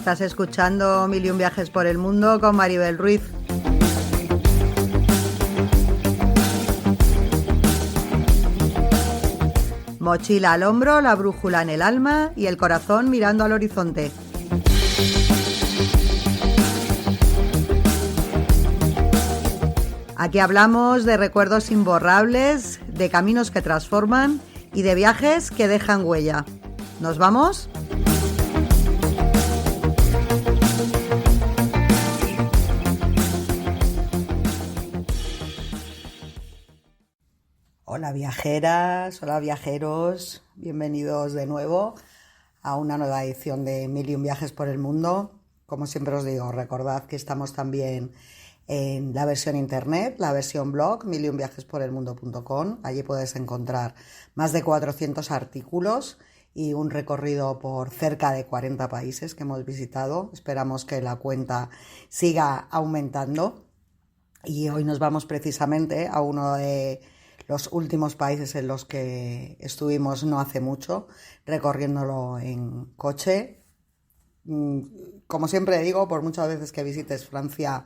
Estás escuchando Mil y un viajes por el mundo con Maribel Ruiz. Mochila al hombro, la brújula en el alma y el corazón mirando al horizonte. Aquí hablamos de recuerdos imborrables, de caminos que transforman y de viajes que dejan huella. ¿Nos vamos? Hola viajeras, hola viajeros, bienvenidos de nuevo a una nueva edición de Mil y un viajes por el mundo. Como siempre os digo, recordad que estamos también en la versión internet, la versión blog, miliunviajesporelmundo.com. Allí puedes encontrar más de 400 artículos y un recorrido por cerca de 40 países que hemos visitado. Esperamos que la cuenta siga aumentando. Y hoy nos vamos precisamente a uno de los últimos países en los que estuvimos no hace mucho, recorriéndolo en coche. Como siempre digo, por muchas veces que visites Francia,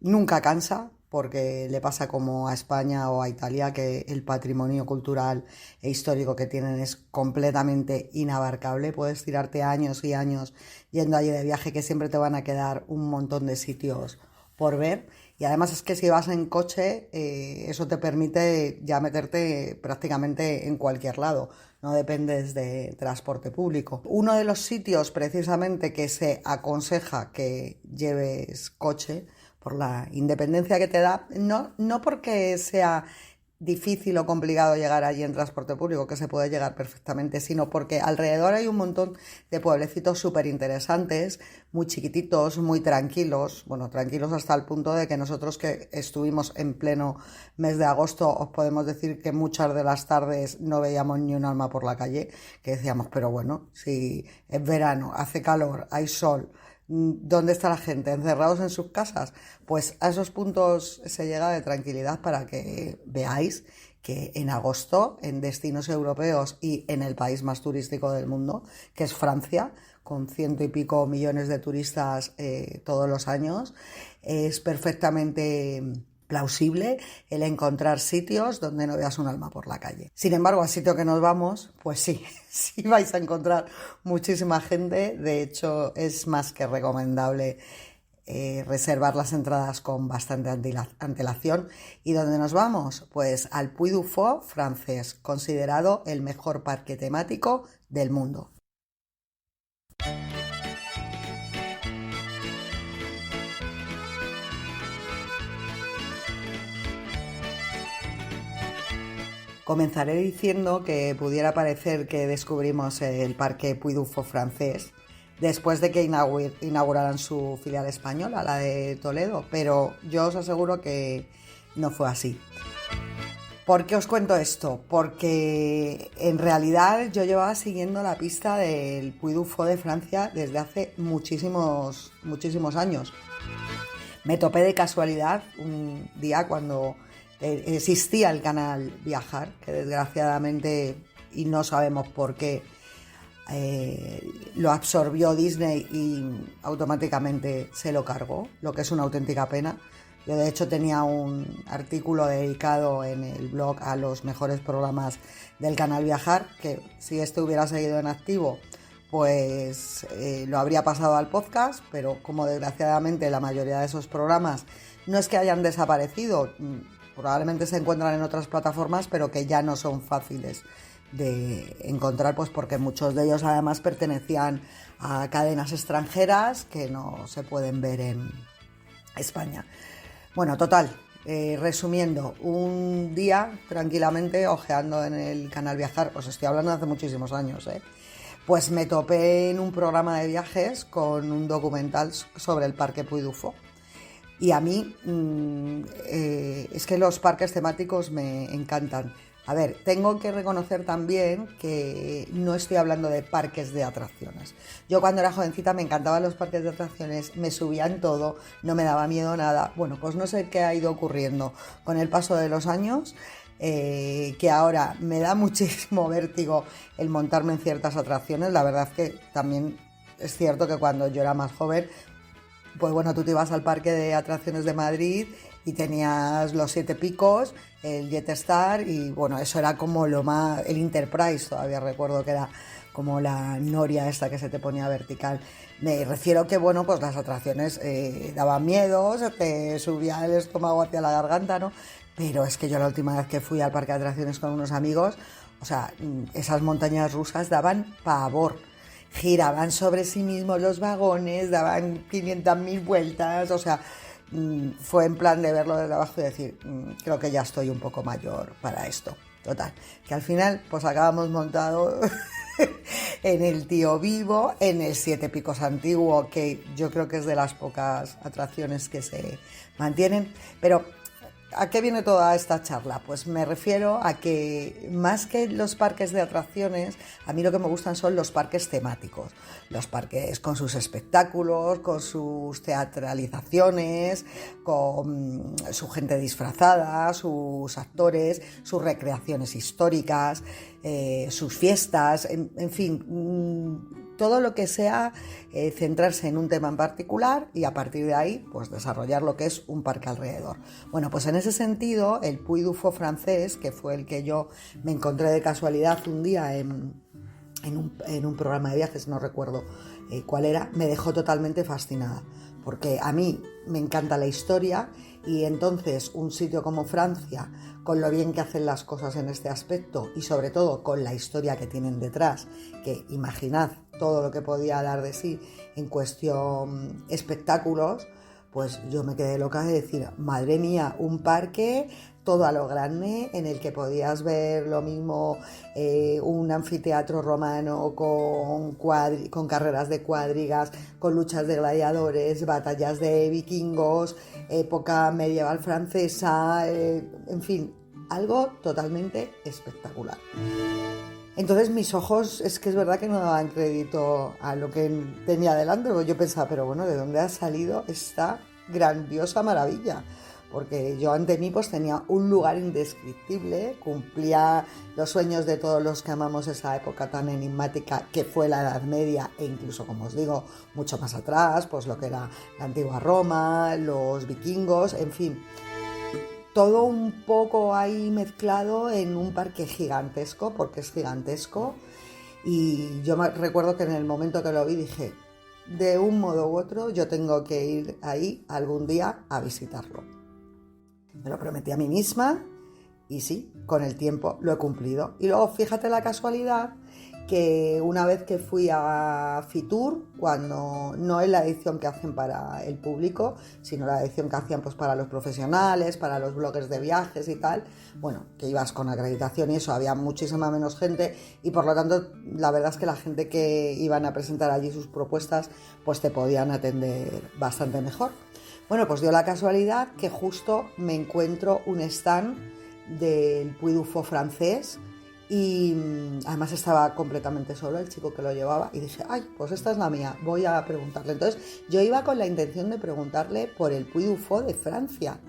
nunca cansa, porque le pasa como a España o a Italia, que el patrimonio cultural e histórico que tienen es completamente inabarcable. Puedes tirarte años y años yendo allí de viaje, que siempre te van a quedar un montón de sitios por ver. Y además es que si vas en coche, eso te permite ya meterte prácticamente en cualquier lado, no dependes de transporte público. Uno de los sitios precisamente que se aconseja que lleves coche, por la independencia que te da, no porque sea difícil o complicado llegar allí en transporte público, que se puede llegar perfectamente, sino porque alrededor hay un montón de pueblecitos súper interesantes, muy chiquititos, muy tranquilos, bueno, tranquilos hasta el punto de que nosotros, que estuvimos en pleno mes de agosto, os podemos decir que muchas de las tardes no veíamos ni un alma por la calle, que decíamos, pero bueno, si es verano, hace calor, hay sol, ¿dónde está la gente? ¿Encerrados en sus casas? Pues a esos puntos se llega de tranquilidad, para que veáis que en agosto, en destinos europeos y en el país más turístico del mundo, que es Francia, con 100 y pico millones de turistas todos los años, es perfectamente plausible el encontrar sitios donde no veas un alma por la calle. Sin embargo, al sitio que nos vamos, pues sí, sí vais a encontrar muchísima gente. De hecho, es más que recomendable reservar las entradas con bastante antelación. ¿Y dónde nos vamos? Pues al Puy du Fou francés, considerado el mejor parque temático del mundo. Comenzaré diciendo que pudiera parecer que descubrimos el Parque Puy du Fou francés después de que inauguraran su filial española, la de Toledo, pero yo os aseguro que no fue así. ¿Por qué os cuento esto? Porque en realidad yo llevaba siguiendo la pista del Puy du Fou de Francia desde hace muchísimos años. Me topé de casualidad un día cuando existía el canal Viajar, que desgraciadamente, y no sabemos por qué, lo absorbió Disney y automáticamente se lo cargó, lo que es una auténtica pena. Yo de hecho tenía un artículo dedicado en el blog a los mejores programas del canal Viajar, que si este hubiera seguido en activo, pues lo habría pasado al podcast, pero como desgraciadamente la mayoría de esos programas no es que hayan desaparecido, probablemente se encuentran en otras plataformas, pero que ya no son fáciles de encontrar, pues porque muchos de ellos además pertenecían a cadenas extranjeras que no se pueden ver en España. Bueno, total, resumiendo, un día tranquilamente ojeando en el canal Viajar, os estoy hablando de hace muchísimos años, pues me topé en un programa de viajes con un documental sobre el Parque Puy du Fou. Y a mí es que los parques temáticos me encantan. A ver, tengo que reconocer también que no estoy hablando de parques de atracciones. Yo cuando era jovencita me encantaban los parques de atracciones, me subía en todo, no me daba miedo nada. Bueno, pues no sé qué ha ido ocurriendo con el paso de los años, que ahora me da muchísimo vértigo el montarme en ciertas atracciones. La verdad es que también es cierto que cuando yo era más joven, pues bueno, tú te ibas al parque de atracciones de Madrid y tenías los 7 picos, el Jetstar y bueno, eso era como lo más, el Enterprise todavía recuerdo que era como la noria esta que se te ponía vertical. Me refiero que bueno, pues las atracciones daban miedo, se te subía el estómago hacia la garganta, ¿no? Pero es que yo la última vez que fui al parque de atracciones con unos amigos, o sea, esas montañas rusas daban pavor. Giraban sobre sí mismos los vagones, daban 500.000 vueltas, o sea, fue en plan de verlo desde abajo y decir, creo que ya estoy un poco mayor para esto. Total, que al final pues acabamos montados en el Tío Vivo, en el Siete Picos antiguo, que yo creo que es de las pocas atracciones que se mantienen, pero ¿a qué viene toda esta charla? Pues me refiero a que más que los parques de atracciones, a mí lo que me gustan son los parques temáticos. Los parques con sus espectáculos, con sus teatralizaciones, con su gente disfrazada, sus actores, sus recreaciones históricas, sus fiestas, en fin, todo lo que sea centrarse en un tema en particular y a partir de ahí pues desarrollar lo que es un parque alrededor. Bueno, pues en ese sentido el Puy du Fou francés, que fue el que yo me encontré de casualidad un día en un programa de viajes, no recuerdo cuál era, me dejó totalmente fascinada, porque a mí me encanta la historia y entonces un sitio como Francia, con lo bien que hacen las cosas en este aspecto y sobre todo con la historia que tienen detrás, que imaginad todo lo que podía dar de sí en cuestión espectáculos, pues yo me quedé loca de decir, madre mía, un parque todo a lo grande en el que podías ver lo mismo un anfiteatro romano con carreras de cuadrigas, con luchas de gladiadores, batallas de vikingos, época medieval francesa, en fin, algo totalmente espectacular. Entonces mis ojos, es que es verdad que no daban crédito a lo que tenía delante, porque yo pensaba, pero bueno, ¿de dónde ha salido esta grandiosa maravilla? Porque yo ante mí pues tenía un lugar indescriptible, cumplía los sueños de todos los que amamos esa época tan enigmática que fue la Edad Media e incluso, como os digo, mucho más atrás, pues lo que era la antigua Roma, los vikingos, en fin, todo un poco ahí mezclado en un parque gigantesco, porque es gigantesco, y yo recuerdo que en el momento que lo vi dije, de un modo u otro yo tengo que ir ahí algún día a visitarlo. Me lo prometí a mí misma y sí, con el tiempo lo he cumplido. Y luego fíjate la casualidad que una vez que fui a Fitur, cuando no es la edición que hacen para el público, sino la edición que hacían pues para los profesionales, para los bloggers de viajes y tal, bueno, que ibas con acreditación y eso, había muchísima menos gente y por lo tanto la verdad es que la gente que iban a presentar allí sus propuestas pues te podían atender bastante mejor. Bueno, pues dio la casualidad que justo me encuentro un stand del Puy du Fou francés y además estaba completamente solo el chico que lo llevaba y dije, ay, pues esta es la mía, voy a preguntarle. Entonces yo iba con la intención de preguntarle por el Puy du Fou de Francia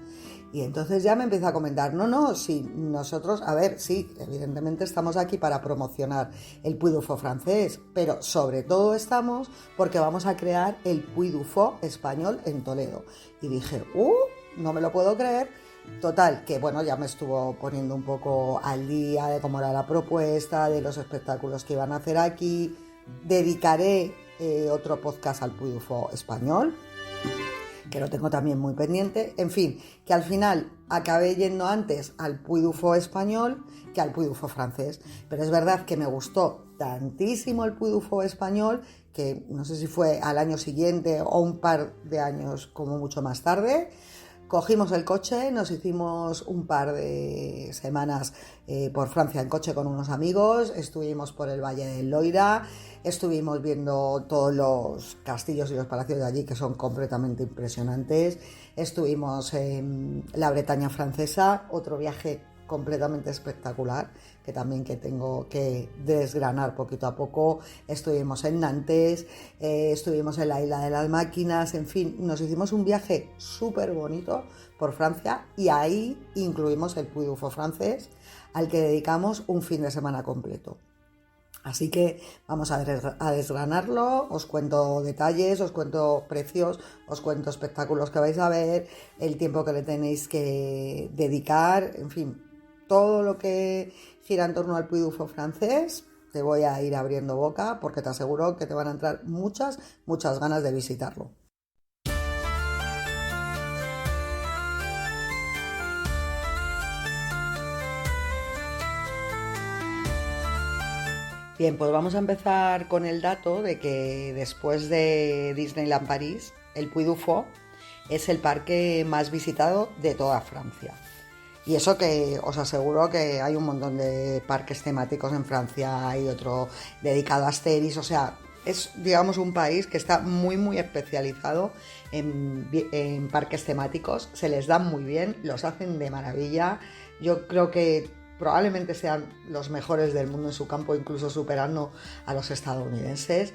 y entonces ya me empieza a comentar, no, sí, nosotros, a ver, sí, evidentemente estamos aquí para promocionar el Puy du Fou francés, pero sobre todo estamos porque vamos a crear el Puy du Fou español en Toledo. Y dije, no me lo puedo creer. Total, que bueno, ya me estuvo poniendo un poco al día de cómo era la propuesta, de los espectáculos que iban a hacer aquí. Dedicaré otro podcast al Puy du Fou español, que lo tengo también muy pendiente. En fin, que al final acabé yendo antes al Puy du Fou español que al Puy du Fou francés. Pero es verdad que me gustó tantísimo el Puy du Fou español que no sé si fue al año siguiente o un par de años como mucho más tarde. Cogimos el coche, nos hicimos un par de semanas por Francia en coche con unos amigos, estuvimos por el Valle del Loira, estuvimos viendo todos los castillos y los palacios de allí que son completamente impresionantes, estuvimos en la Bretaña francesa, otro viaje completamente espectacular que también que tengo que desgranar poquito a poco. Estuvimos en Nantes, estuvimos en la Isla de las Máquinas, en fin, nos hicimos un viaje súper bonito por Francia y ahí incluimos el Puy du Fou francés al que dedicamos un fin de semana completo. Así que vamos a desgranarlo, os cuento detalles, os cuento precios, os cuento espectáculos que vais a ver, el tiempo que le tenéis que dedicar, en fin, todo lo que gira en torno al Puy du Fou francés. Te voy a ir abriendo boca porque te aseguro que te van a entrar muchas ganas de visitarlo. Bien, pues vamos a empezar con el dato de que después de Disneyland París, el Puy du Fou es el parque más visitado de toda Francia. Y eso que os aseguro que hay un montón de parques temáticos en Francia, hay otro dedicado a Asterix, o sea, es digamos un país que está muy especializado en parques temáticos, se les dan muy bien, los hacen de maravilla, yo creo que probablemente sean los mejores del mundo en su campo, incluso superando a los estadounidenses.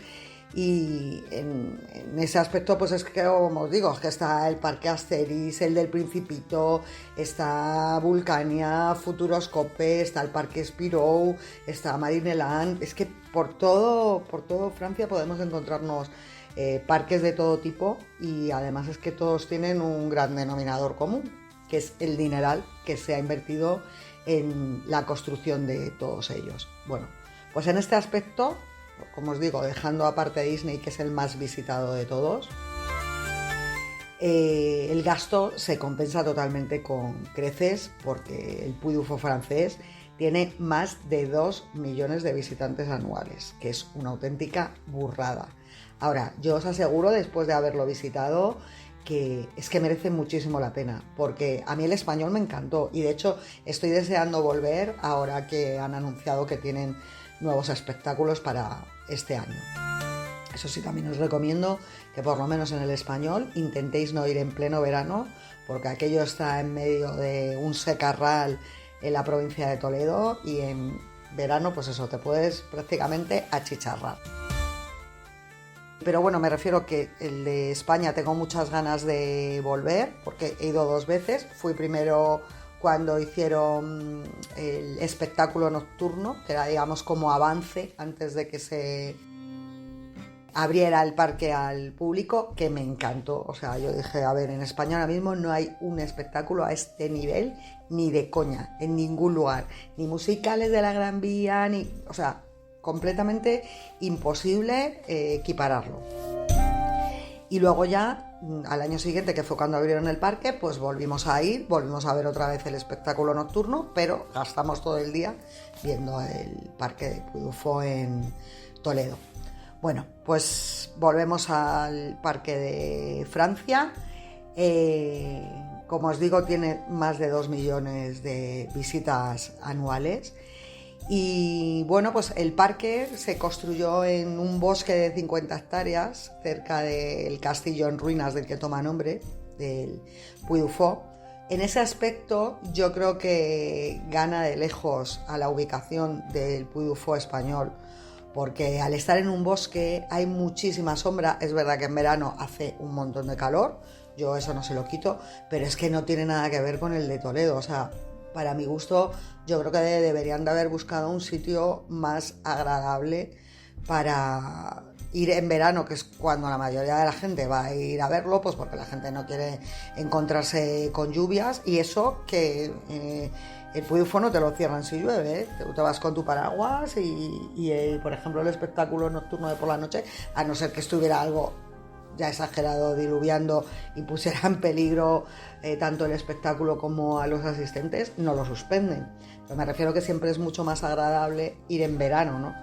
Y en ese aspecto, pues es que, como os digo, es que está el Parque Asterix, el del Principito, está Vulcania, Futuroscope, está el Parque Spirou, está Marineland. Es que por todo Francia podemos encontrarnos parques de todo tipo y además es que todos tienen un gran denominador común, que es el dineral que se ha invertido en la construcción de todos ellos. Bueno, pues en este aspecto, como os digo, dejando aparte Disney, que es el más visitado de todos, el gasto se compensa totalmente con creces porque el Puy du Fou francés tiene más de 2 millones de visitantes anuales, que es una auténtica burrada. Ahora, yo os aseguro, después de haberlo visitado, que es que merece muchísimo la pena, porque a mí el español me encantó y de hecho estoy deseando volver ahora que han anunciado que tienen nuevos espectáculos para este año. Eso sí, también os recomiendo que por lo menos en el español intentéis no ir en pleno verano, porque aquello está en medio de un secarral en la provincia de Toledo y en verano pues eso, te puedes prácticamente achicharrar. Pero bueno, me refiero que el de España tengo muchas ganas de volver, porque he ido 2 veces. Fui primero cuando hicieron el espectáculo nocturno, que era digamos como avance antes de que se abriera el parque al público, que me encantó. O sea, yo dije, a ver, en España ahora mismo no hay un espectáculo a este nivel ni de coña, en ningún lugar. Ni musicales de la Gran Vía, ni... O sea, completamente imposible equipararlo. Y luego ya, al año siguiente, que fue cuando abrieron el parque, pues volvimos a ir, volvimos a ver otra vez el espectáculo nocturno, pero gastamos todo el día viendo el parque de Puy du Fou en Toledo. Bueno, pues volvemos al parque de Francia. Como os digo, tiene más de 2 millones de visitas anuales. Y bueno, pues el parque se construyó en un bosque de 50 hectáreas cerca del castillo en ruinas del que toma nombre, del Puy du Fou. En ese aspecto yo creo que gana de lejos a la ubicación del Puy du Fou español, porque al estar en un bosque hay muchísima sombra. Es verdad que en verano hace un montón de calor, yo eso no se lo quito, pero es que no tiene nada que ver con el de Toledo. O sea, para mi gusto, yo creo que deberían de haber buscado un sitio más agradable para ir en verano, que es cuando la mayoría de la gente va a ir a verlo, pues porque la gente no quiere encontrarse con lluvias, y eso que el Puy du Fou no te lo cierran si llueve, ¿eh? Tú te vas con tu paraguas y por ejemplo el espectáculo nocturno de por la noche, a no ser que estuviera algo ya exagerado, diluviando y pusiera en peligro tanto el espectáculo como a los asistentes, no lo suspenden. Pero me refiero que siempre es mucho más agradable ir en verano, ¿no?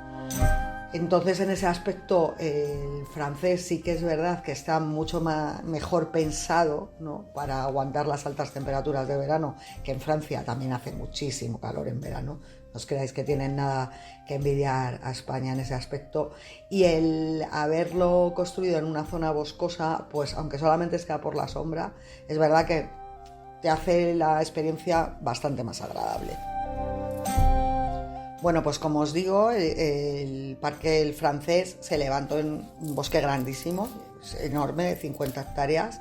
Entonces, en ese aspecto, el francés sí que es verdad que está mucho mejor pensado, ¿no?, para aguantar las altas temperaturas de verano, que en Francia también hace muchísimo calor en verano. No os creáis que tienen nada que envidiar a España en ese aspecto. Y el haberlo construido en una zona boscosa, pues aunque solamente sea por la sombra, es verdad que te hace la experiencia bastante más agradable. Bueno, pues como os digo, el parque el francés se levantó en un bosque grandísimo, enorme, de 50 hectáreas,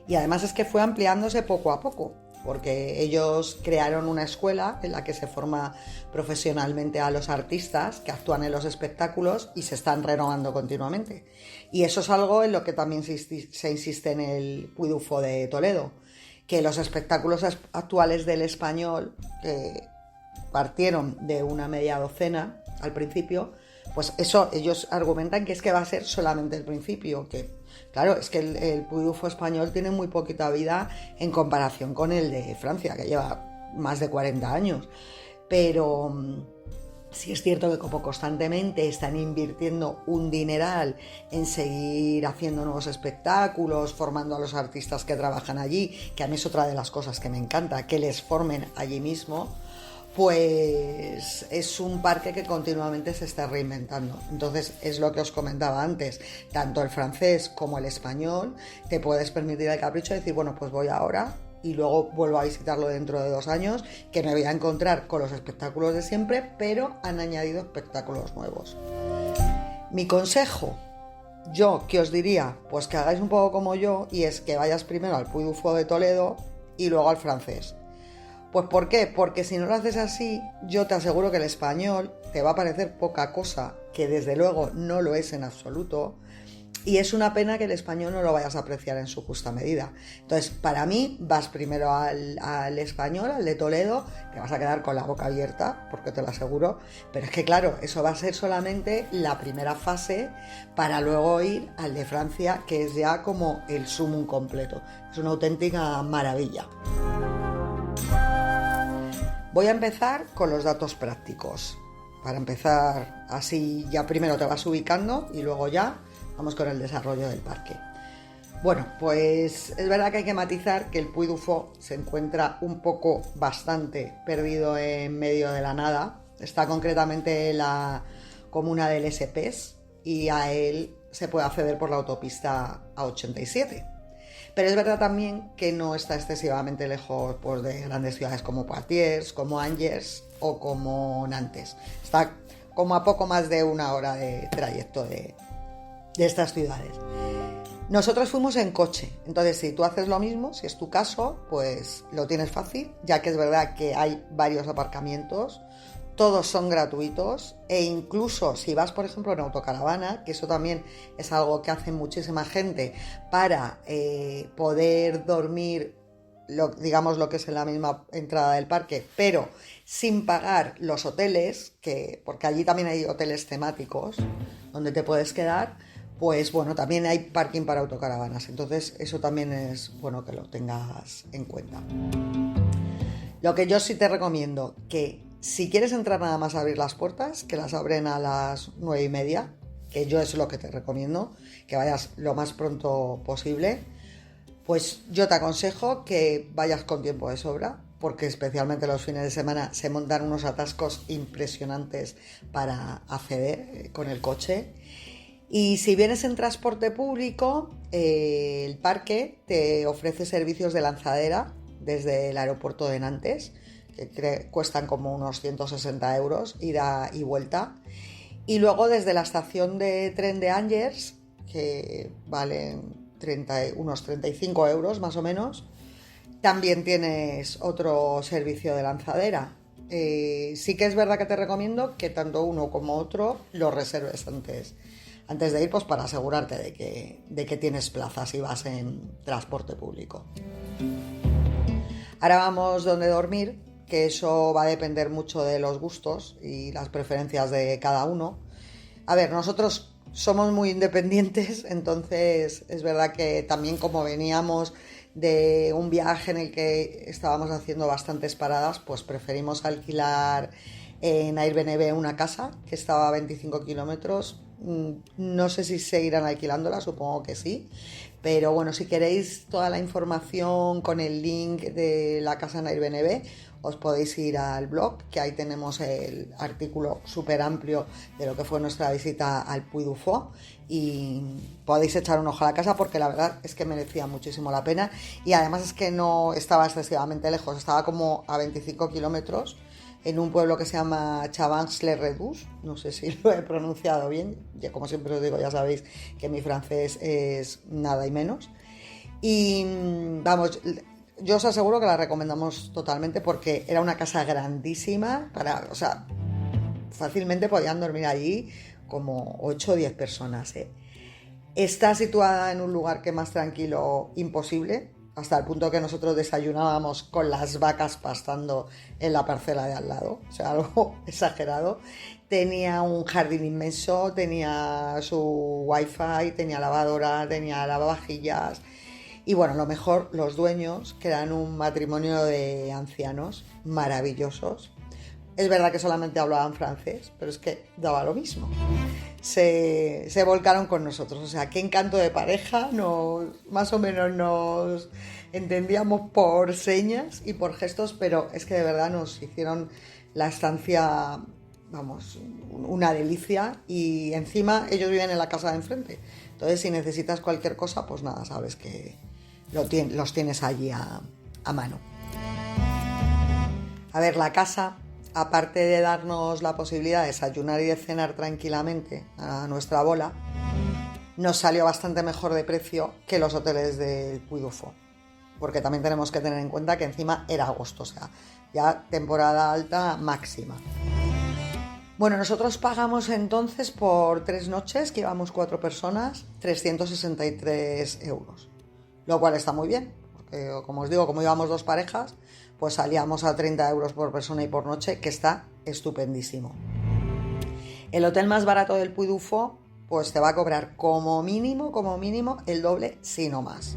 y además es que fue ampliándose poco a poco. porque ellos crearon una escuela en la que se forma profesionalmente a los artistas que actúan en los espectáculos y se están renovando continuamente. Y eso es algo en lo que también se insiste en el Puy du Fou de Toledo, que los espectáculos actuales del Español, que partieron de una media docena al principio, pues eso ellos argumentan que es que va a ser solamente el principio, que claro, es que el Puy du Fou español tiene muy poquita vida en comparación con el de Francia, que lleva más de 40 años, pero sí es cierto que como constantemente están invirtiendo un dineral en seguir haciendo nuevos espectáculos, formando a los artistas que trabajan allí, que a mí es otra de las cosas que me encanta, que les formen allí mismo, pues es un parque que continuamente se está reinventando. Entonces es lo que os comentaba antes, tanto el francés como el español te puedes permitir el capricho de decir, bueno, pues voy ahora y luego vuelvo a visitarlo dentro de 2 años, que me voy a encontrar con los espectáculos de siempre, pero han añadido espectáculos nuevos. Mi consejo, yo que os diría, pues que hagáis un poco como yo, y es que vayas primero al Puy du Fou de Toledo y luego al francés. Pues ¿por qué? Porque si no lo haces así, yo te aseguro que el español te va a parecer poca cosa, que desde luego no lo es en absoluto, y es una pena que el español no lo vayas a apreciar en su justa medida. Entonces, para mí, vas primero al español, al de Toledo, te vas a quedar con la boca abierta, porque te lo aseguro, pero es que claro, eso va a ser solamente la primera fase para luego ir al de Francia, que es ya como el sumum completo. Es una auténtica maravilla. Voy a empezar con los datos prácticos. Para empezar, así ya primero te vas ubicando y luego ya vamos con el desarrollo del parque. Bueno, pues es verdad que hay que matizar que el Puy du Fou se encuentra un poco bastante perdido en medio de la nada. Está concretamente en la comuna del Lespeix y a él se puede acceder por la autopista A87. Pero es verdad también que no está excesivamente lejos pues, de grandes ciudades como Poitiers, como Angers o como Nantes. Está como a poco más de 1 hora de trayecto de estas ciudades. Nosotros fuimos en coche, entonces si tú haces lo mismo, si es tu caso, pues lo tienes fácil, ya que es verdad que hay varios aparcamientos, todos son gratuitos e incluso si vas, por ejemplo, en autocaravana, que eso también es algo que hace muchísima gente para poder dormir, digamos lo que es en la misma entrada del parque, pero sin pagar los hoteles, porque allí también hay hoteles temáticos donde te puedes quedar, pues bueno, también hay parking para autocaravanas, entonces eso también es bueno que lo tengas en cuenta. Lo que yo sí te recomiendo, que si quieres entrar nada más a abrir las puertas, que las abren a las 9:30, que yo es lo que te recomiendo, que vayas lo más pronto posible, pues yo te aconsejo que vayas con tiempo de sobra, porque especialmente los fines de semana se montan unos atascos impresionantes para acceder con el coche. Y si vienes en transporte público, el parque te ofrece servicios de lanzadera desde el aeropuerto de Nantes, que cuestan como unos 160 euros ida y vuelta, y luego desde la estación de tren de Angers, que valen unos 35 euros más o menos, también tienes otro servicio de lanzadera. Sí que es verdad que te recomiendo que tanto uno como otro lo reserves antes de ir, pues para asegurarte de que tienes plaza si vas en transporte público. Ahora vamos donde dormir, que eso va a depender mucho de los gustos y las preferencias de cada uno. A ver, nosotros somos muy independientes, entonces es verdad que también como veníamos de un viaje en el que estábamos haciendo bastantes paradas, pues preferimos alquilar en Airbnb una casa que estaba a 25 kilómetros. No sé si seguirán alquilándola, supongo que sí, pero bueno, si queréis toda la información con el link de la casa en Airbnb, os podéis ir al blog, que ahí tenemos el artículo súper amplio de lo que fue nuestra visita al Puy du Fou, y podéis echar un ojo a la casa porque la verdad es que merecía muchísimo la pena, y además es que no estaba excesivamente lejos, estaba como a 25 kilómetros en un pueblo que se llama Chabannes-les-Redoux, no sé si lo he pronunciado bien, ya como siempre os digo, ya sabéis que mi francés es nada y menos. Y vamos, yo os aseguro que la recomendamos totalmente porque era una casa grandísima, o sea, fácilmente podían dormir allí como 8 o 10 personas, ¿eh? Está situada en un lugar que más tranquilo imposible, hasta el punto que nosotros desayunábamos con las vacas pastando en la parcela de al lado, o sea, algo exagerado. Tenía un jardín inmenso, tenía su wifi, tenía lavadora, tenía lavavajillas y bueno, lo mejor, los dueños, que eran un matrimonio de ancianos maravillosos. Es verdad que solamente hablaban francés, pero es que daba lo mismo. Se volcaron con nosotros, o sea, qué encanto de pareja, más o menos nos entendíamos por señas y por gestos, pero es que de verdad nos hicieron la estancia, vamos, una delicia, y encima ellos viven en la casa de enfrente, entonces si necesitas cualquier cosa, pues nada, sabes que los tienes allí a mano. A ver, la casa, aparte de darnos la posibilidad de desayunar y de cenar tranquilamente a nuestra bola, nos salió bastante mejor de precio que los hoteles del Puy du Fou, porque también tenemos que tener en cuenta que encima era agosto, o sea, ya temporada alta máxima. Bueno, nosotros pagamos entonces por 3 noches, que íbamos 4 personas, 363 euros, lo cual está muy bien, porque como os digo, como íbamos 2 parejas, pues salíamos a 30 euros por persona y por noche, que está estupendísimo. El hotel más barato del Puy du Fou, pues te va a cobrar como mínimo el doble, si no más.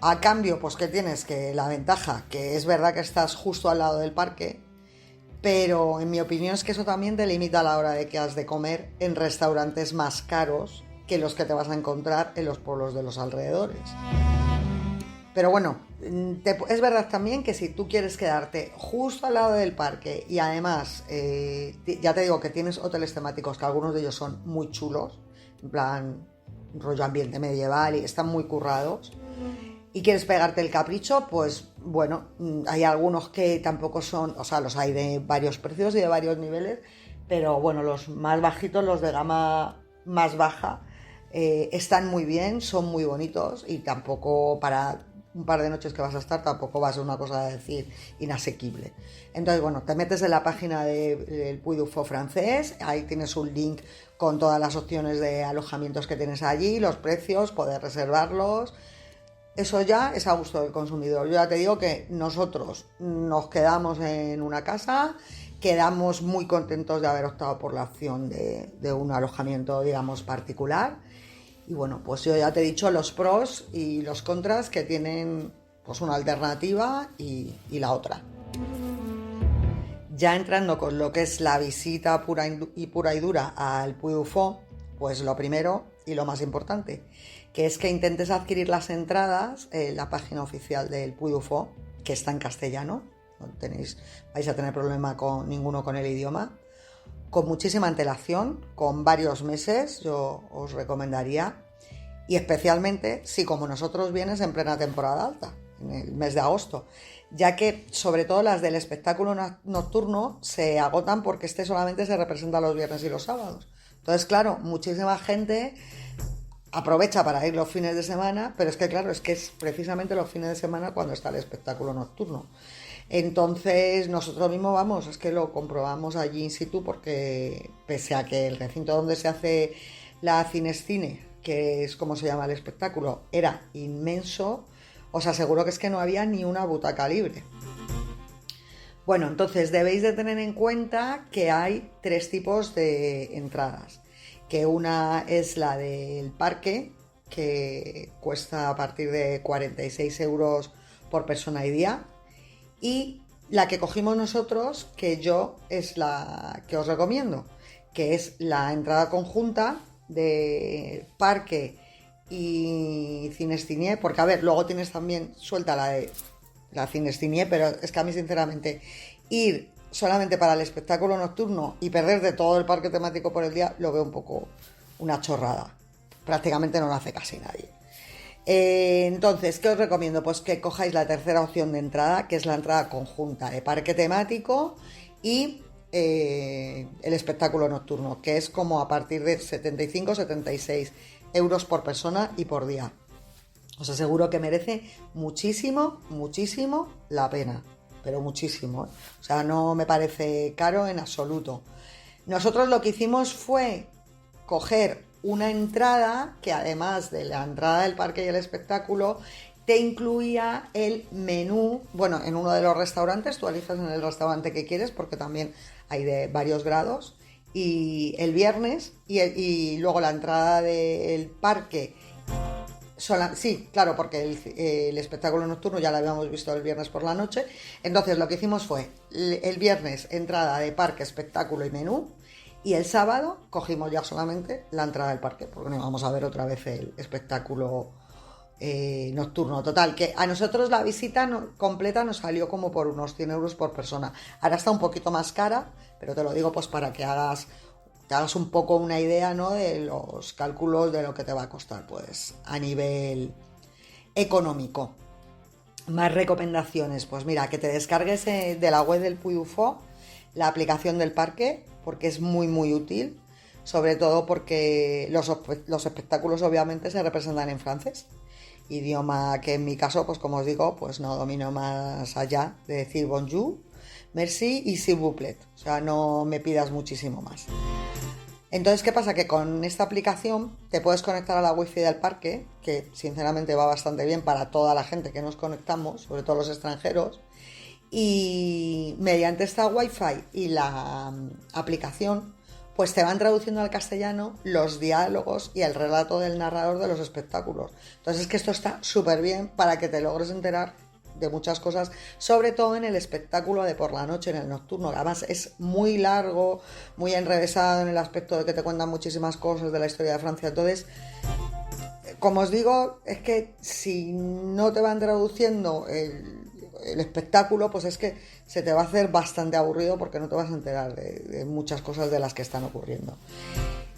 A cambio, pues que tienes que la ventaja, que es verdad que estás justo al lado del parque, pero en mi opinión es que eso también te limita a la hora de que has de comer en restaurantes más caros que los que te vas a encontrar en los pueblos de los alrededores. Pero bueno, es verdad también que si tú quieres quedarte justo al lado del parque y además, ya te digo que tienes hoteles temáticos, que algunos de ellos son muy chulos, en plan rollo ambiente medieval, y están muy currados, y quieres pegarte el capricho, pues bueno, hay algunos que tampoco son, o sea, los hay de varios precios y de varios niveles, pero bueno, los más bajitos, los de gama más baja, están muy bien, son muy bonitos, y tampoco para un par de noches que vas a estar tampoco va a ser una cosa de decir inasequible. Entonces, bueno, te metes en la página del Puy du Fou francés, ahí tienes un link con todas las opciones de alojamientos que tienes allí, los precios, poder reservarlos. Eso ya es a gusto del consumidor. Yo ya te digo que nosotros nos quedamos en una casa, quedamos muy contentos de haber optado por la opción de un alojamiento, digamos, particular. Y bueno, pues yo ya te he dicho los pros y los contras que tienen, pues una alternativa y la otra. Ya entrando con lo que es la visita pura y dura al Puy du Fou, pues lo primero y lo más importante, que es que intentes adquirir las entradas en la página oficial del Puy du Fou, que está en castellano, no vais a tener problema ninguno con el idioma, con muchísima antelación, con varios meses, yo os recomendaría, y especialmente si como nosotros vienes en plena temporada alta, en el mes de agosto, ya que sobre todo las del espectáculo nocturno se agotan porque este solamente se representa los viernes y los sábados. Entonces, claro, muchísima gente aprovecha para ir los fines de semana, pero es que claro, es que es precisamente los fines de semana cuando está el espectáculo nocturno. Entonces nosotros mismos vamos, es que lo comprobamos allí in situ, porque pese a que el recinto donde se hace la Cinescine, que es como se llama el espectáculo, era inmenso, os aseguro que es que no había ni una butaca libre. Bueno, entonces debéis de tener en cuenta que hay 3 tipos de entradas, que una es la del parque, que cuesta a partir de 46 euros por persona y día, y la que cogimos nosotros, que yo es la que os recomiendo, que es la entrada conjunta de parque y Cinescine, porque a ver, luego tienes también suelta la de la Cinescine, pero es que a mí sinceramente ir solamente para el espectáculo nocturno y perder de todo el parque temático por el día lo veo un poco una chorrada, prácticamente no lo hace casi nadie. Entonces, ¿qué os recomiendo? Pues que cojáis la tercera opción de entrada, que es la entrada conjunta de parque temático y el espectáculo nocturno, que es como a partir de 75-76 euros por persona y por día. Os aseguro que merece muchísimo, muchísimo la pena, pero muchísimo, ¿eh? O sea, no me parece caro en absoluto. Nosotros lo que hicimos fue coger una entrada que, además de la entrada del parque y el espectáculo, te incluía el menú. Bueno, en uno de los restaurantes, tú eliges en el restaurante que quieres, porque también hay de varios grados, y el viernes, y luego la entrada del parque. Sí, claro, porque el espectáculo nocturno ya lo habíamos visto el viernes por la noche. Entonces lo que hicimos fue el viernes entrada de parque, espectáculo y menú, y el sábado cogimos ya solamente la entrada del parque, porque no íbamos a ver otra vez el espectáculo nocturno. Total, que a nosotros la visita completa nos salió como por unos 100 euros por persona. Ahora está un poquito más cara, pero te lo digo pues para que hagas un poco una idea, ¿no?, de los cálculos de lo que te va a costar, pues a nivel económico. Más recomendaciones, pues mira, que te descargues de la web del Puy du Fou la aplicación del parque, porque es muy muy útil, sobre todo porque los espectáculos obviamente se representan en francés, idioma que en mi caso, pues como os digo, pues no domino más allá de decir bonjour, merci y s'il vous plaît, o sea, no me pidas muchísimo más. Entonces, ¿qué pasa? Que con esta aplicación te puedes conectar a la wifi del parque, que sinceramente va bastante bien para toda la gente que nos conectamos, sobre todo los extranjeros, y mediante esta wifi y la aplicación, pues te van traduciendo al castellano los diálogos y el relato del narrador de los espectáculos. Entonces es que esto está súper bien para que te logres enterar de muchas cosas, sobre todo en el espectáculo de por la noche, en el nocturno, que además es muy largo, muy enrevesado en el aspecto de que te cuentan muchísimas cosas de la historia de Francia. Entonces, como os digo, es que si no te van traduciendo el espectáculo, pues es que se te va a hacer bastante aburrido, porque no te vas a enterar de muchas cosas de las que están ocurriendo.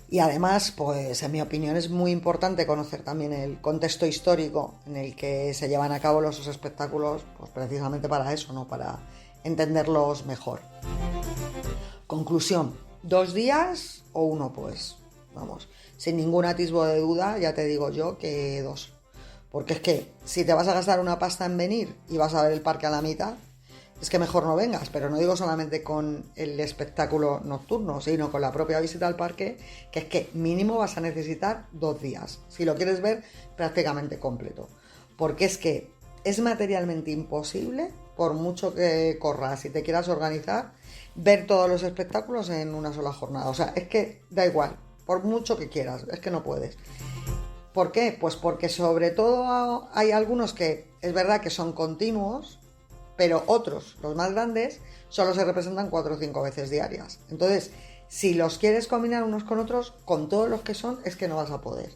Y además, pues en mi opinión es muy importante conocer también el contexto histórico en el que se llevan a cabo los espectáculos, pues precisamente para eso, ¿no?, para entenderlos mejor. Conclusión, 2 días o 1, pues vamos, sin ningún atisbo de duda, ya te digo yo que 2. Porque es que si te vas a gastar una pasta en venir y vas a ver el parque a la mitad, es que mejor no vengas. Pero no digo solamente con el espectáculo nocturno, sino con la propia visita al parque, que es que mínimo vas a necesitar 2 días, si lo quieres ver prácticamente completo. Porque es que es materialmente imposible, por mucho que corras y te quieras organizar, ver todos los espectáculos en una sola jornada. O sea, es que da igual, por mucho que quieras, es que no puedes. ¿Por qué? Pues porque sobre todo hay algunos que es verdad que son continuos, pero otros, los más grandes, solo se representan 4 o 5 veces diarias. Entonces, si los quieres combinar unos con otros, con todos los que son, es que no vas a poder.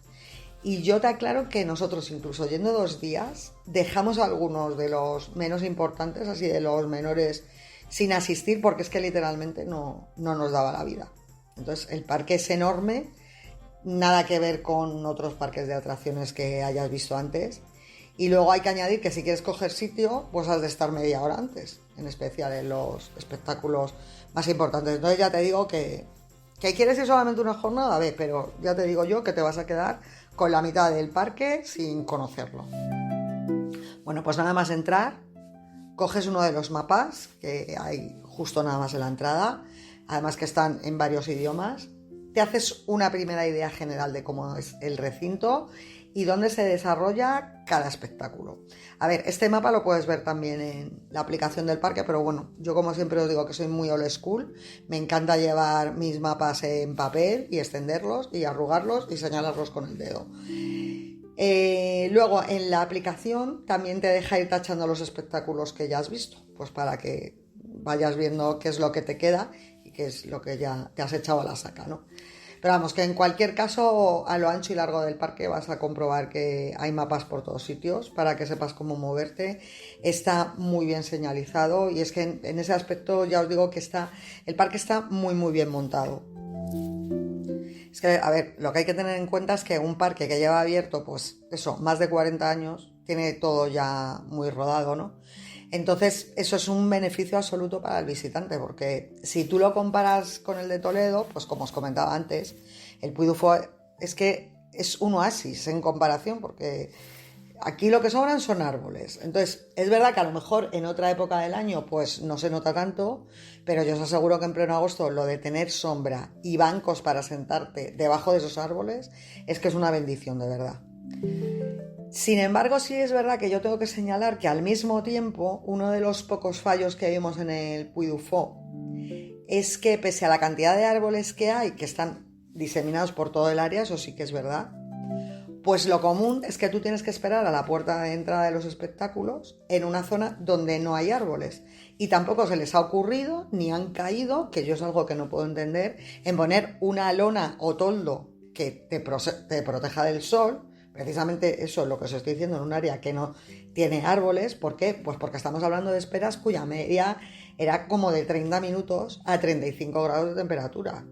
Y yo te aclaro que nosotros, incluso yendo 2 días, dejamos algunos de los menos importantes, así de los menores, sin asistir, porque es que literalmente no nos daba la vida. Entonces, el parque es enorme, nada que ver con otros parques de atracciones que hayas visto antes. Y luego hay que añadir que si quieres coger sitio, pues has de estar media hora antes, en especial en los espectáculos más importantes. Entonces ya te digo que quieres ir solamente una jornada, ve, pero ya te digo yo que te vas a quedar con la mitad del parque sin conocerlo. Bueno, pues nada más entrar, coges uno de los mapas que hay justo nada más en la entrada, además que están en varios idiomas. Te haces una primera idea general de cómo es el recinto y dónde se desarrolla cada espectáculo. A ver, este mapa lo puedes ver también en la aplicación del parque, pero bueno, yo como siempre os digo que soy muy old school, me encanta llevar mis mapas en papel y extenderlos y arrugarlos y señalarlos con el dedo. Luego en la aplicación también te deja ir tachando los espectáculos que ya has visto, pues para que vayas viendo qué es lo que te queda y qué es lo que ya te has echado a la saca, ¿no? Pero vamos, que en cualquier caso, a lo ancho y largo del parque vas a comprobar que hay mapas por todos sitios para que sepas cómo moverte. Está muy bien señalizado y es que en ese aspecto ya os digo que el parque está muy muy bien montado. Es que, a ver, lo que hay que tener en cuenta es que un parque que lleva abierto, pues eso, más de 40 años, tiene todo ya muy rodado, ¿no? Entonces, eso es un beneficio absoluto para el visitante, porque si tú lo comparas con el de Toledo, pues como os comentaba antes, el Puy du Fou es que es un oasis en comparación, porque Aquí lo que sobran son árboles. Entonces, es verdad que a lo mejor en otra época del año pues no se nota tanto, pero yo os aseguro que en pleno agosto lo de tener sombra y bancos para sentarte debajo de esos árboles es que es una bendición, de verdad. Sin embargo, sí es verdad que yo tengo que señalar que al mismo tiempo uno de los pocos fallos que vimos en el Puy du Fou es que pese a la cantidad de árboles que hay, que están diseminados por todo el área, eso sí que es verdad, pues lo común es que tú tienes que esperar a la puerta de entrada de los espectáculos en una zona donde no hay árboles. Y tampoco se les ha ocurrido, ni han caído, que yo es algo que no puedo entender, en poner una lona o toldo que te proteja del sol. Precisamente eso es lo que os estoy diciendo, en un área que no tiene árboles. ¿Por qué? Pues porque estamos hablando de esperas cuya media era como de 30 minutos a 35 grados de temperatura.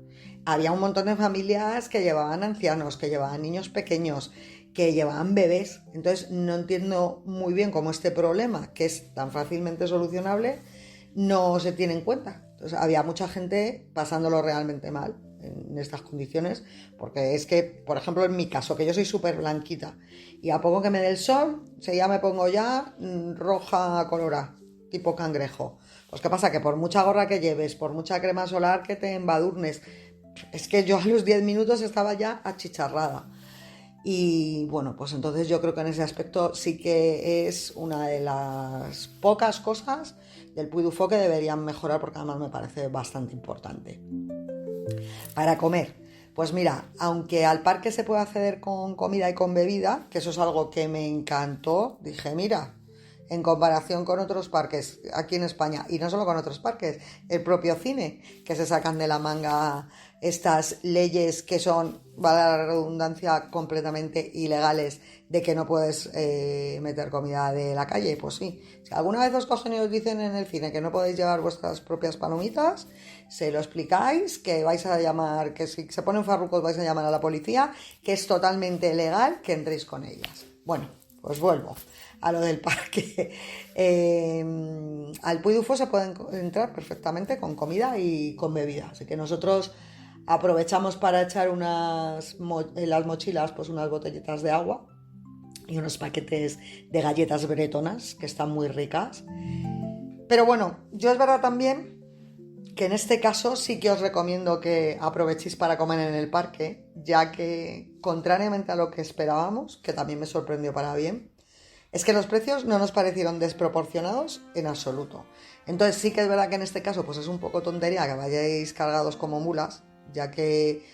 Había un montón de familias que llevaban ancianos, que llevaban niños pequeños, que llevaban bebés. Entonces no entiendo muy bien cómo este problema, que es tan fácilmente solucionable, no se tiene en cuenta. Entonces había mucha gente pasándolo realmente mal en estas condiciones, porque es que, por ejemplo, en mi caso, que yo soy súper blanquita, y a poco que me dé el sol, ya me pongo ya roja colorada, tipo cangrejo. Pues ¿qué pasa? Que por mucha gorra que lleves, por mucha crema solar que te embadurnes, es que yo a los 10 minutos estaba ya achicharrada. Y bueno, pues entonces yo creo que en ese aspecto sí que es una de las pocas cosas del Puy du Fou que deberían mejorar, porque además me parece bastante importante. Para comer, pues mira, aunque al parque se puede acceder con comida y con bebida, que eso es algo que me encantó, dije, mira, en comparación con otros parques aquí en España, y no solo con otros parques, el propio cine, que se sacan de la manga estas leyes que son, vale la redundancia, completamente ilegales, de que no puedes meter comida de la calle. Pues sí, si alguna vez os cogen y os dicen en el cine que no podéis llevar vuestras propias palomitas, se lo explicáis, que vais a llamar, que si se ponen farrucos vais a llamar a la policía, que es totalmente legal que entréis con ellas. Bueno, pues vuelvo a lo del parque. Al Puy du Fou se puede entrar perfectamente con comida y con bebida, así que nosotros aprovechamos para echar en las mochilas pues unas botellitas de agua y unos paquetes de galletas bretonas que están muy ricas. Pero bueno, yo es verdad también que en este caso sí que os recomiendo que aprovechéis para comer en el parque, ya que contrariamente a lo que esperábamos, que también me sorprendió para bien, es que los precios no nos parecieron desproporcionados en absoluto. Entonces sí que es verdad que en este caso pues es un poco tontería que vayáis cargados como mulas, ya que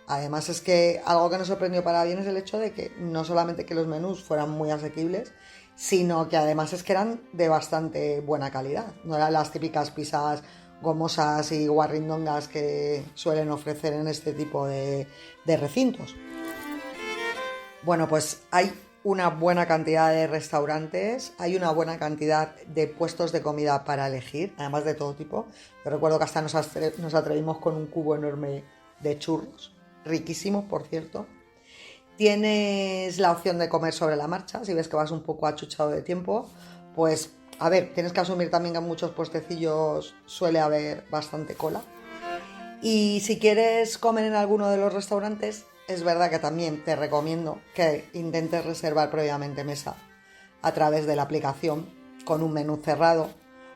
además es que algo que nos sorprendió para bien es el hecho de que no solamente que los menús fueran muy asequibles, sino que además es que eran de bastante buena calidad. No eran las típicas pizzas gomosas y guarrindongas que suelen ofrecer en este tipo de recintos. Bueno, pues hay una buena cantidad de restaurantes, hay una buena cantidad de puestos de comida para elegir, además de todo tipo. Yo recuerdo que hasta nos atrevimos con un cubo enorme de churros, riquísimos, por cierto. Tienes la opción de comer sobre la marcha, si ves que vas un poco achuchado de tiempo, pues a ver, tienes que asumir también que en muchos puestecillos suele haber bastante cola. Y si quieres comer en alguno de los restaurantes, es verdad que también te recomiendo que intentes reservar previamente mesa a través de la aplicación con un menú cerrado.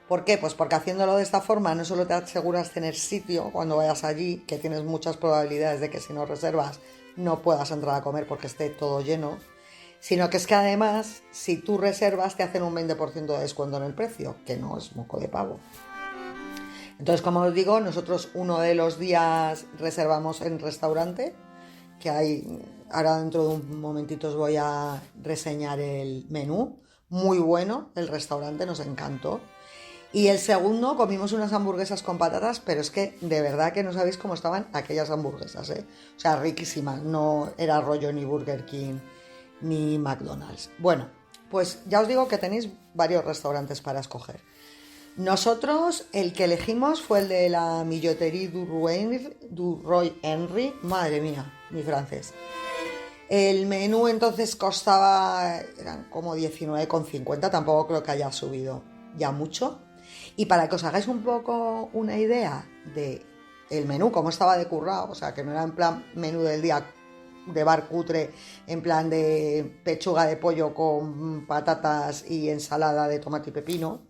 ¿Por qué? Pues porque haciéndolo de esta forma no solo te aseguras tener sitio cuando vayas allí, que tienes muchas probabilidades de que si no reservas no puedas entrar a comer porque esté todo lleno, sino que es que además si tú reservas te hacen un 20% de descuento en el precio, que no es moco de pavo. Entonces, como os digo, nosotros uno de los días reservamos en restaurante, que hay, ahora dentro de un momentito os voy a reseñar el menú, muy bueno el restaurante, nos encantó. Y el segundo comimos unas hamburguesas con patatas, pero es que de verdad que no sabéis cómo estaban aquellas hamburguesas, ¿eh? O sea, riquísimas, no era rollo ni Burger King ni McDonald's. Bueno, pues ya os digo que tenéis varios restaurantes para escoger. Nosotros, el que elegimos fue el de la Milloterie du Roi Henry. Madre mía, mi francés. El menú entonces costaba, eran como 19,50, tampoco creo que haya subido ya mucho. Y para que os hagáis un poco una idea de el menú, cómo estaba de currado, o sea, que no era en plan menú del día de bar cutre, en plan de pechuga de pollo con patatas y ensalada de tomate y pepino.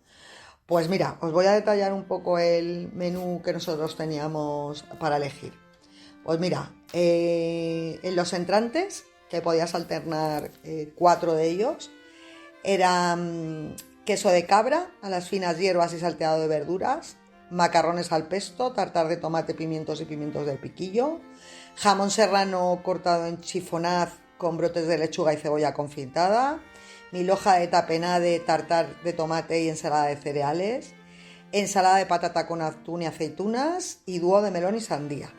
Pues mira, os voy a detallar un poco el menú que nosotros teníamos para elegir. Pues mira, en los entrantes, que podías alternar 4 de ellos, eran queso de cabra a las finas hierbas y salteado de verduras, macarrones al pesto, tartar de tomate, pimientos y pimientos del piquillo, jamón serrano cortado en chifonaz con brotes de lechuga y cebolla confitada, mil hoja de tapenade, tartar de tomate y ensalada de cereales, ensalada de patata con atún y aceitunas y dúo de melón y sandía.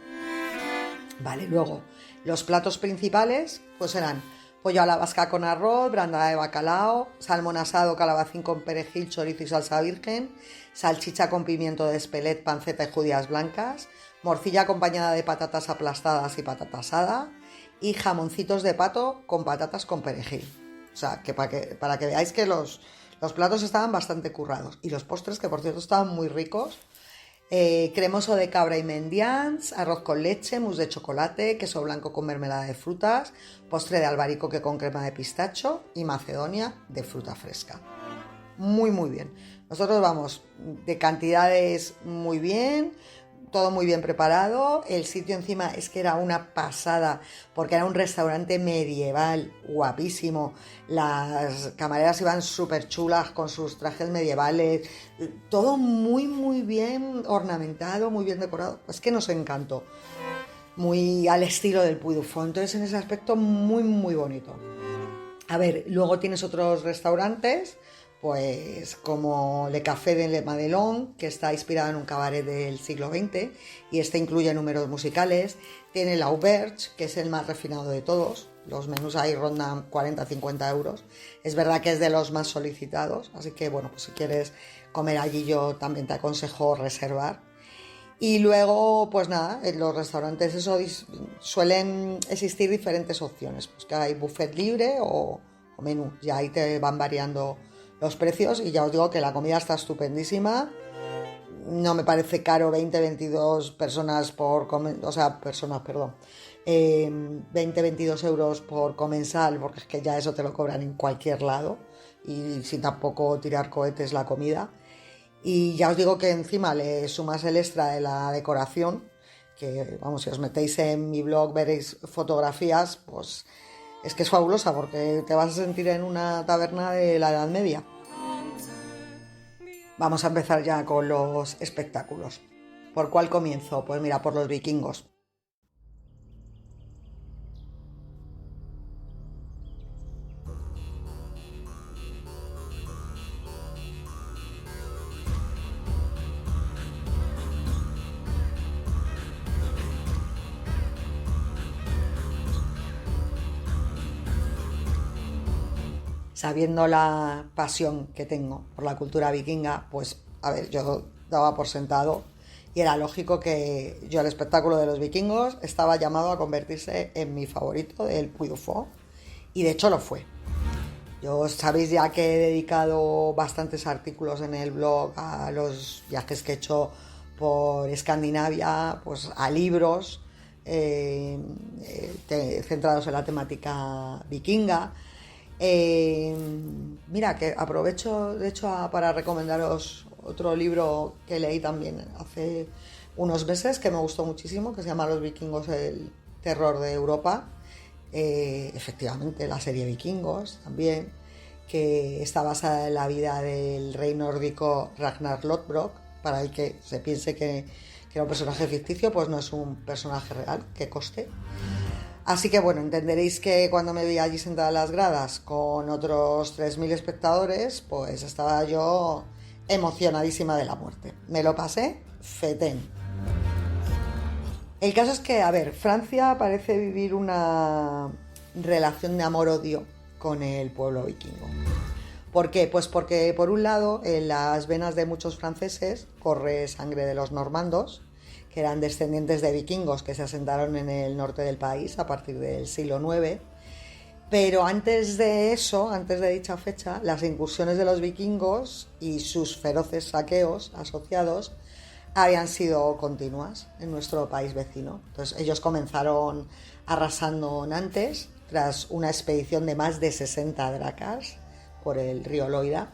Vale, luego los platos principales pues eran pollo a la vasca con arroz, brandada de bacalao, salmón asado, calabacín con perejil, chorizo y salsa virgen, salchicha con pimiento de Espelette, panceta y judías blancas, morcilla acompañada de patatas aplastadas y patata asada y jamoncitos de pato con patatas con perejil. O sea, que para que veáis que los platos estaban bastante currados. Y los postres, que por cierto estaban muy ricos. Cremoso de cabra y mendiants, arroz con leche, mousse de chocolate, queso blanco con mermelada de frutas, postre de albaricoque con crema de pistacho y macedonia de fruta fresca. Muy, muy bien. Nosotros vamos de cantidades muy bien, todo muy bien preparado. El sitio encima es que era una pasada, porque era un restaurante medieval, guapísimo. Las camareras iban súper chulas con sus trajes medievales. Todo muy, muy bien ornamentado, muy bien decorado. Es que nos encantó. Muy al estilo del Puy du Fou. Entonces, en ese aspecto, muy, muy bonito. A ver, luego tienes otros restaurantes, pues como Le Café de Le Madelon, que está inspirado en un cabaret del siglo XX y este incluye números musicales. Tiene l'Auberge, que es el más refinado de todos. Los menús ahí rondan 40-50 euros. Es verdad que es de los más solicitados, así que bueno, pues si quieres comer allí yo también te aconsejo reservar. Y luego, pues nada, en los restaurantes suelen existir diferentes opciones, pues que hay buffet libre o menú, ya ahí te van variando los precios y ya os digo que la comida está estupendísima. No me parece caro 20-22 personas por personas, perdón, 20-22 euros por comensal, porque es que ya eso te lo cobran en cualquier lado y sin tampoco tirar cohetes la comida. Y ya os digo que encima le sumas el extra de la decoración, que vamos, si os metéis en mi blog veréis fotografías, pues es que es fabulosa porque te vas a sentir en una taberna de la Edad Media. Vamos a empezar ya con los espectáculos. ¿Por cuál comienzo? Pues mira, por los vikingos. Sabiendo la pasión que tengo por la cultura vikinga, pues a ver, yo daba por sentado y era lógico que yo el espectáculo de los vikingos estaba llamado a convertirse en mi favorito del Puy du Fou y de hecho lo fue. Yo sabéis ya que he dedicado bastantes artículos en el blog a los viajes que he hecho por Escandinavia, pues a libros centrados en la temática vikinga. Mira, que aprovecho de hecho para recomendaros otro libro que leí también hace unos meses que me gustó muchísimo, que se llama Los vikingos, el terror de Europa. Efectivamente, la serie Vikingos también, que está basada en la vida del rey nórdico Ragnar Lodbrok. Para el que se piense que era un personaje ficticio, pues no es un personaje real, que conste. Así que bueno, entenderéis que cuando me vi allí sentada en las gradas con otros 3.000 espectadores, pues estaba yo emocionadísima de la muerte. Me lo pasé fetén. El caso es que, a ver, Francia parece vivir una relación de amor-odio con el pueblo vikingo. ¿Por qué? Pues porque por un lado en las venas de muchos franceses corre sangre de los normandos, que eran descendientes de vikingos que se asentaron en el norte del país a partir del siglo IX. Pero antes de eso, antes de dicha fecha, las incursiones de los vikingos y sus feroces saqueos asociados habían sido continuas en nuestro país vecino. Entonces ellos comenzaron arrasando Nantes tras una expedición de más de 60 dracars por el río Loira,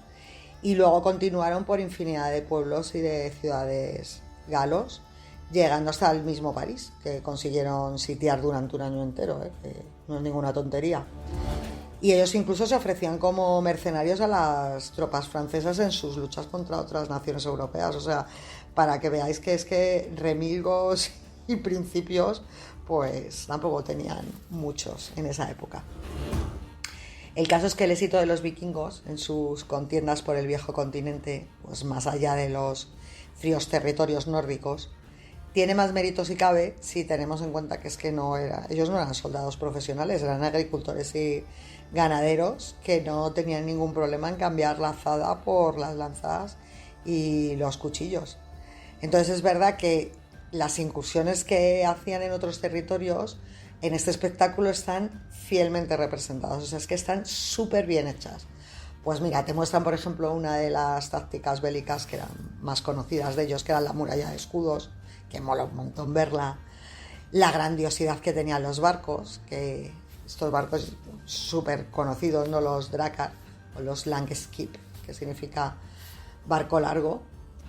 y luego continuaron por infinidad de pueblos y de ciudades galos, llegando hasta el mismo París, que consiguieron sitiar durante un año entero, que no es ninguna tontería. Y ellos incluso se ofrecían como mercenarios a las tropas francesas en sus luchas contra otras naciones europeas. O sea, para que veáis que es que remilgos y principios pues tampoco tenían muchos en esa época. El caso es que el éxito de los vikingos en sus contiendas por el viejo continente, pues más allá de los fríos territorios nórdicos, tiene más mérito si cabe si tenemos en cuenta que es que ellos no eran soldados profesionales, eran agricultores y ganaderos que no tenían ningún problema en cambiar la azada por las lanzas y los cuchillos. Entonces es verdad que las incursiones que hacían en otros territorios en este espectáculo están fielmente representadas, o sea, es que están súper bien hechas. Pues mira, te muestran, por ejemplo, una de las tácticas bélicas que eran más conocidas de ellos, que era la muralla de escudos, que mola un montón verla, la grandiosidad que tenían los barcos, que estos barcos súper conocidos, ¿no? Los Drakkar o los Langskip, que significa barco largo.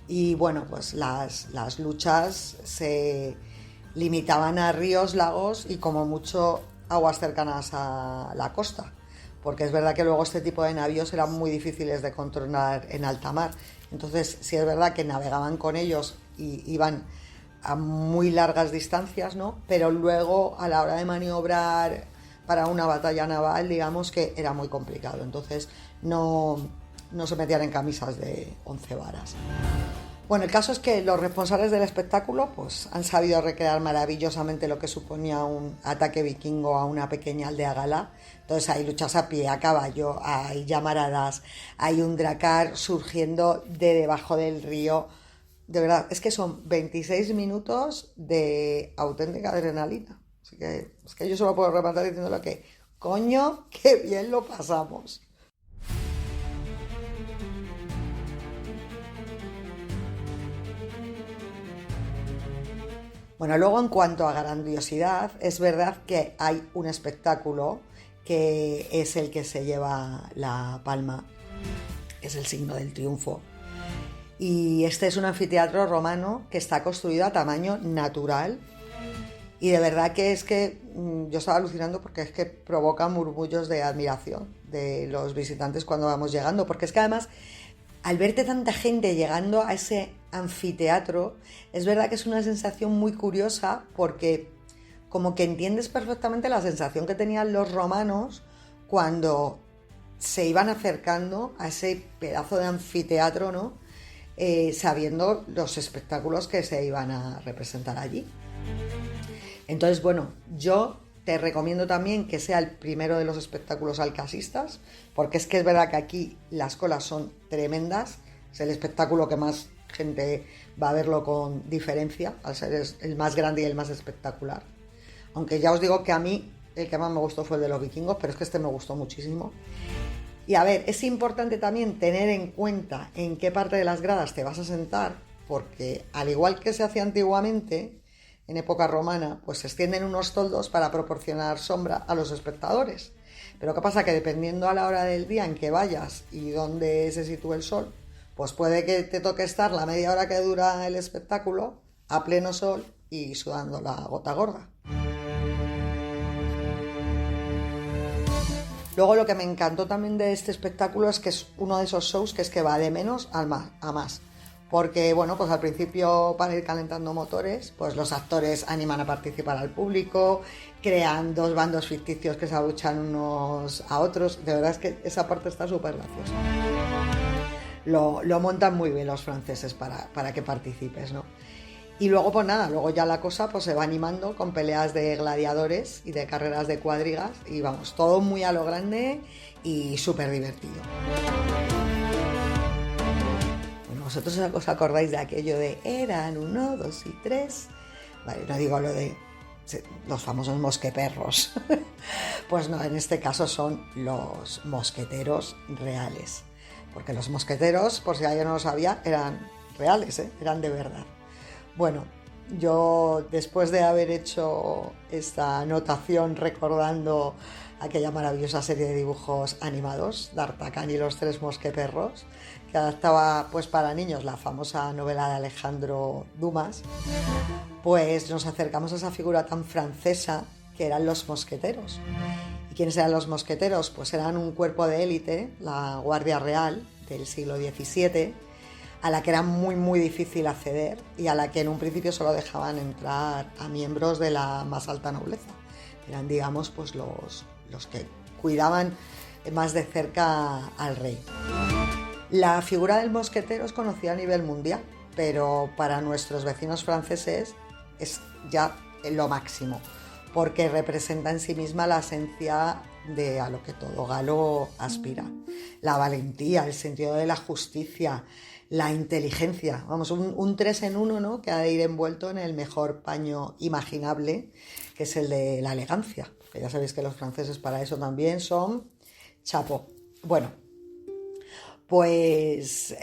Y bueno, pues las luchas se limitaban a ríos, lagos y como mucho aguas cercanas a la costa, porque es verdad que luego este tipo de navíos eran muy difíciles de controlar en alta mar. Entonces sí es verdad que navegaban con ellos y iban a muy largas distancias, ¿no? Pero luego a la hora de maniobrar para una batalla naval, digamos que era muy complicado. Entonces no se metían en camisas de 11 varas. Bueno, el caso es que los responsables del espectáculo pues, han sabido recrear maravillosamente lo que suponía un ataque vikingo a una pequeña aldea gala. Entonces hay luchas a pie, a caballo, hay llamaradas, hay un drakkar surgiendo de debajo del río. De verdad, es que son 26 minutos de auténtica adrenalina. Así que es que yo solo puedo rematar diciéndolo que, coño, qué bien lo pasamos. Bueno, luego en cuanto a grandiosidad, es verdad que hay un espectáculo que es el que se lleva la palma, es el signo del triunfo. Y este es un anfiteatro romano que está construido a tamaño natural y de verdad que es que yo estaba alucinando porque es que provoca murmullos de admiración de los visitantes cuando vamos llegando, porque es que además al verte tanta gente llegando a ese anfiteatro, es verdad que es una sensación muy curiosa porque como que entiendes perfectamente la sensación que tenían los romanos cuando se iban acercando a ese pedazo de anfiteatro, ¿no? Sabiendo los espectáculos que se iban a representar allí. Entonces, bueno, yo te recomiendo también que sea el primero de los espectáculos alcasistas, porque es que es verdad que aquí las colas son tremendas, es el espectáculo que más gente va a verlo con diferencia, al ser el más grande y el más espectacular. Aunque ya os digo que a mí el que más me gustó fue el de los vikingos, pero es que este me gustó muchísimo. Y a ver, es importante también tener en cuenta en qué parte de las gradas te vas a sentar, porque al igual que se hacía antiguamente, en época romana, pues se extienden unos toldos para proporcionar sombra a los espectadores. Pero ¿qué pasa? Que dependiendo a la hora del día en que vayas y dónde se sitúe el sol, pues puede que te toque estar la media hora que dura el espectáculo a pleno sol y sudando la gota gorda. Luego lo que me encantó también de este espectáculo es que es uno de esos shows que es que va de menos a más. Porque, bueno, pues al principio para ir calentando motores, pues los actores animan a participar al público, crean dos bandos ficticios que se abuchan unos a otros. De verdad es que esa parte está súper graciosa. Lo montan muy bien los franceses para que participes, ¿no? Y luego, pues nada, luego ya la cosa pues se va animando con peleas de gladiadores y de carreras de cuadrigas. Y vamos, todo muy a lo grande y súper divertido. ¿Vosotros os acordáis de aquello de eran 1, 2 y 3? Vale, no digo lo de los famosos mosqueperros. Pues no, en este caso son los mosqueteros reales. Porque los mosqueteros, por si alguien no lo sabía, eran reales, eran de verdad. Bueno, yo después de haber hecho esta anotación recordando aquella maravillosa serie de dibujos animados, D'Artagnan y los tres mosqueperros, que adaptaba pues para niños la famosa novela de Alejandro Dumas, pues nos acercamos a esa figura tan francesa que eran los mosqueteros. ¿Y quiénes eran los mosqueteros? Pues eran un cuerpo de élite, la Guardia Real del siglo XVII, a la que era muy difícil acceder y a la que en un principio solo dejaban entrar a miembros de la más alta nobleza. Eran, digamos, pues los que cuidaban más de cerca al rey. La figura del mosquetero es conocida a nivel mundial, pero para nuestros vecinos franceses es ya lo máximo, porque representa en sí misma la esencia de a lo que todo galo aspira. La valentía, el sentido de la justicia, la inteligencia, vamos, un 3 en 1, ¿no? Que ha de ir envuelto en el mejor paño imaginable, que es el de la elegancia, que ya sabéis que los franceses para eso también son chapo. Bueno, pues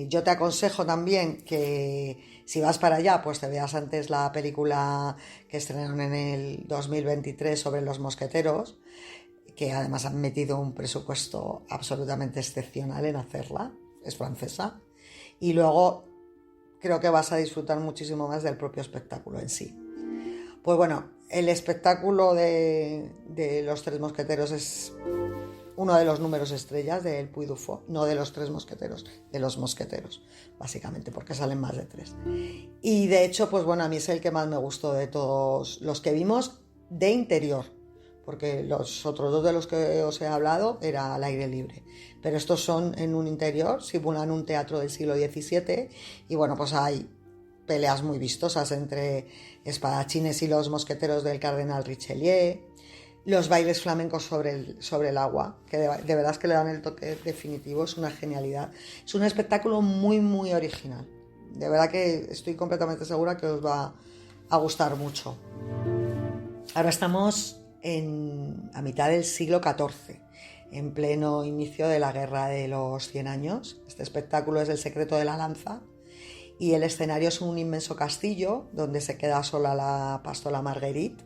yo te aconsejo también que si vas para allá, pues te veas antes la película que estrenaron en el 2023 sobre los mosqueteros, que además han metido un presupuesto absolutamente excepcional en hacerla, es francesa, y luego creo que vas a disfrutar muchísimo más del propio espectáculo en sí. Pues bueno, el espectáculo de los tres mosqueteros es uno de los números estrellas del Puy du Fou, no de los tres mosqueteros, de los mosqueteros, básicamente, porque salen más de 3. Y de hecho, pues bueno, a mí es el que más me gustó de todos los que vimos de interior, porque los otros 2 de los que os he hablado era al aire libre, pero estos son en un interior, simulan un teatro del siglo XVII y bueno, pues hay peleas muy vistosas entre espadachines y los mosqueteros del cardenal Richelieu, los bailes flamencos sobre el agua, que de verdad es que le dan el toque definitivo, es una genialidad. Es un espectáculo muy original. De verdad que estoy completamente segura que os va a gustar mucho. Ahora estamos a mitad del siglo XIV, en pleno inicio de la Guerra de los 100 años. Este espectáculo es El secreto de la lanza y el escenario es un inmenso castillo donde se queda sola la pastora Marguerite,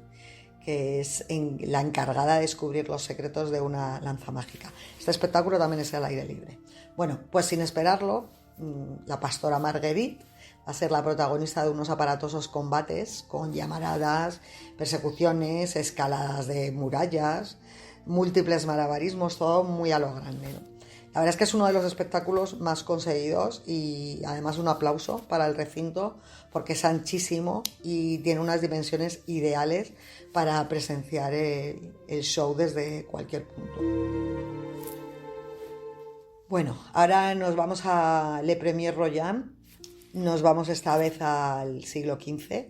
que es la encargada de descubrir los secretos de una lanza mágica. Este espectáculo también es al aire libre. Bueno, pues sin esperarlo, la pastora Marguerite va a ser la protagonista de unos aparatosos combates con llamaradas, persecuciones, escaladas de murallas, múltiples malabarismos, todo muy a lo grande, ¿no? La verdad es que es uno de los espectáculos más conseguidos y además un aplauso para el recinto porque es anchísimo y tiene unas dimensiones ideales para presenciar el show desde cualquier punto. Bueno, ahora nos vamos a Le Premier Royal, nos vamos esta vez al siglo XV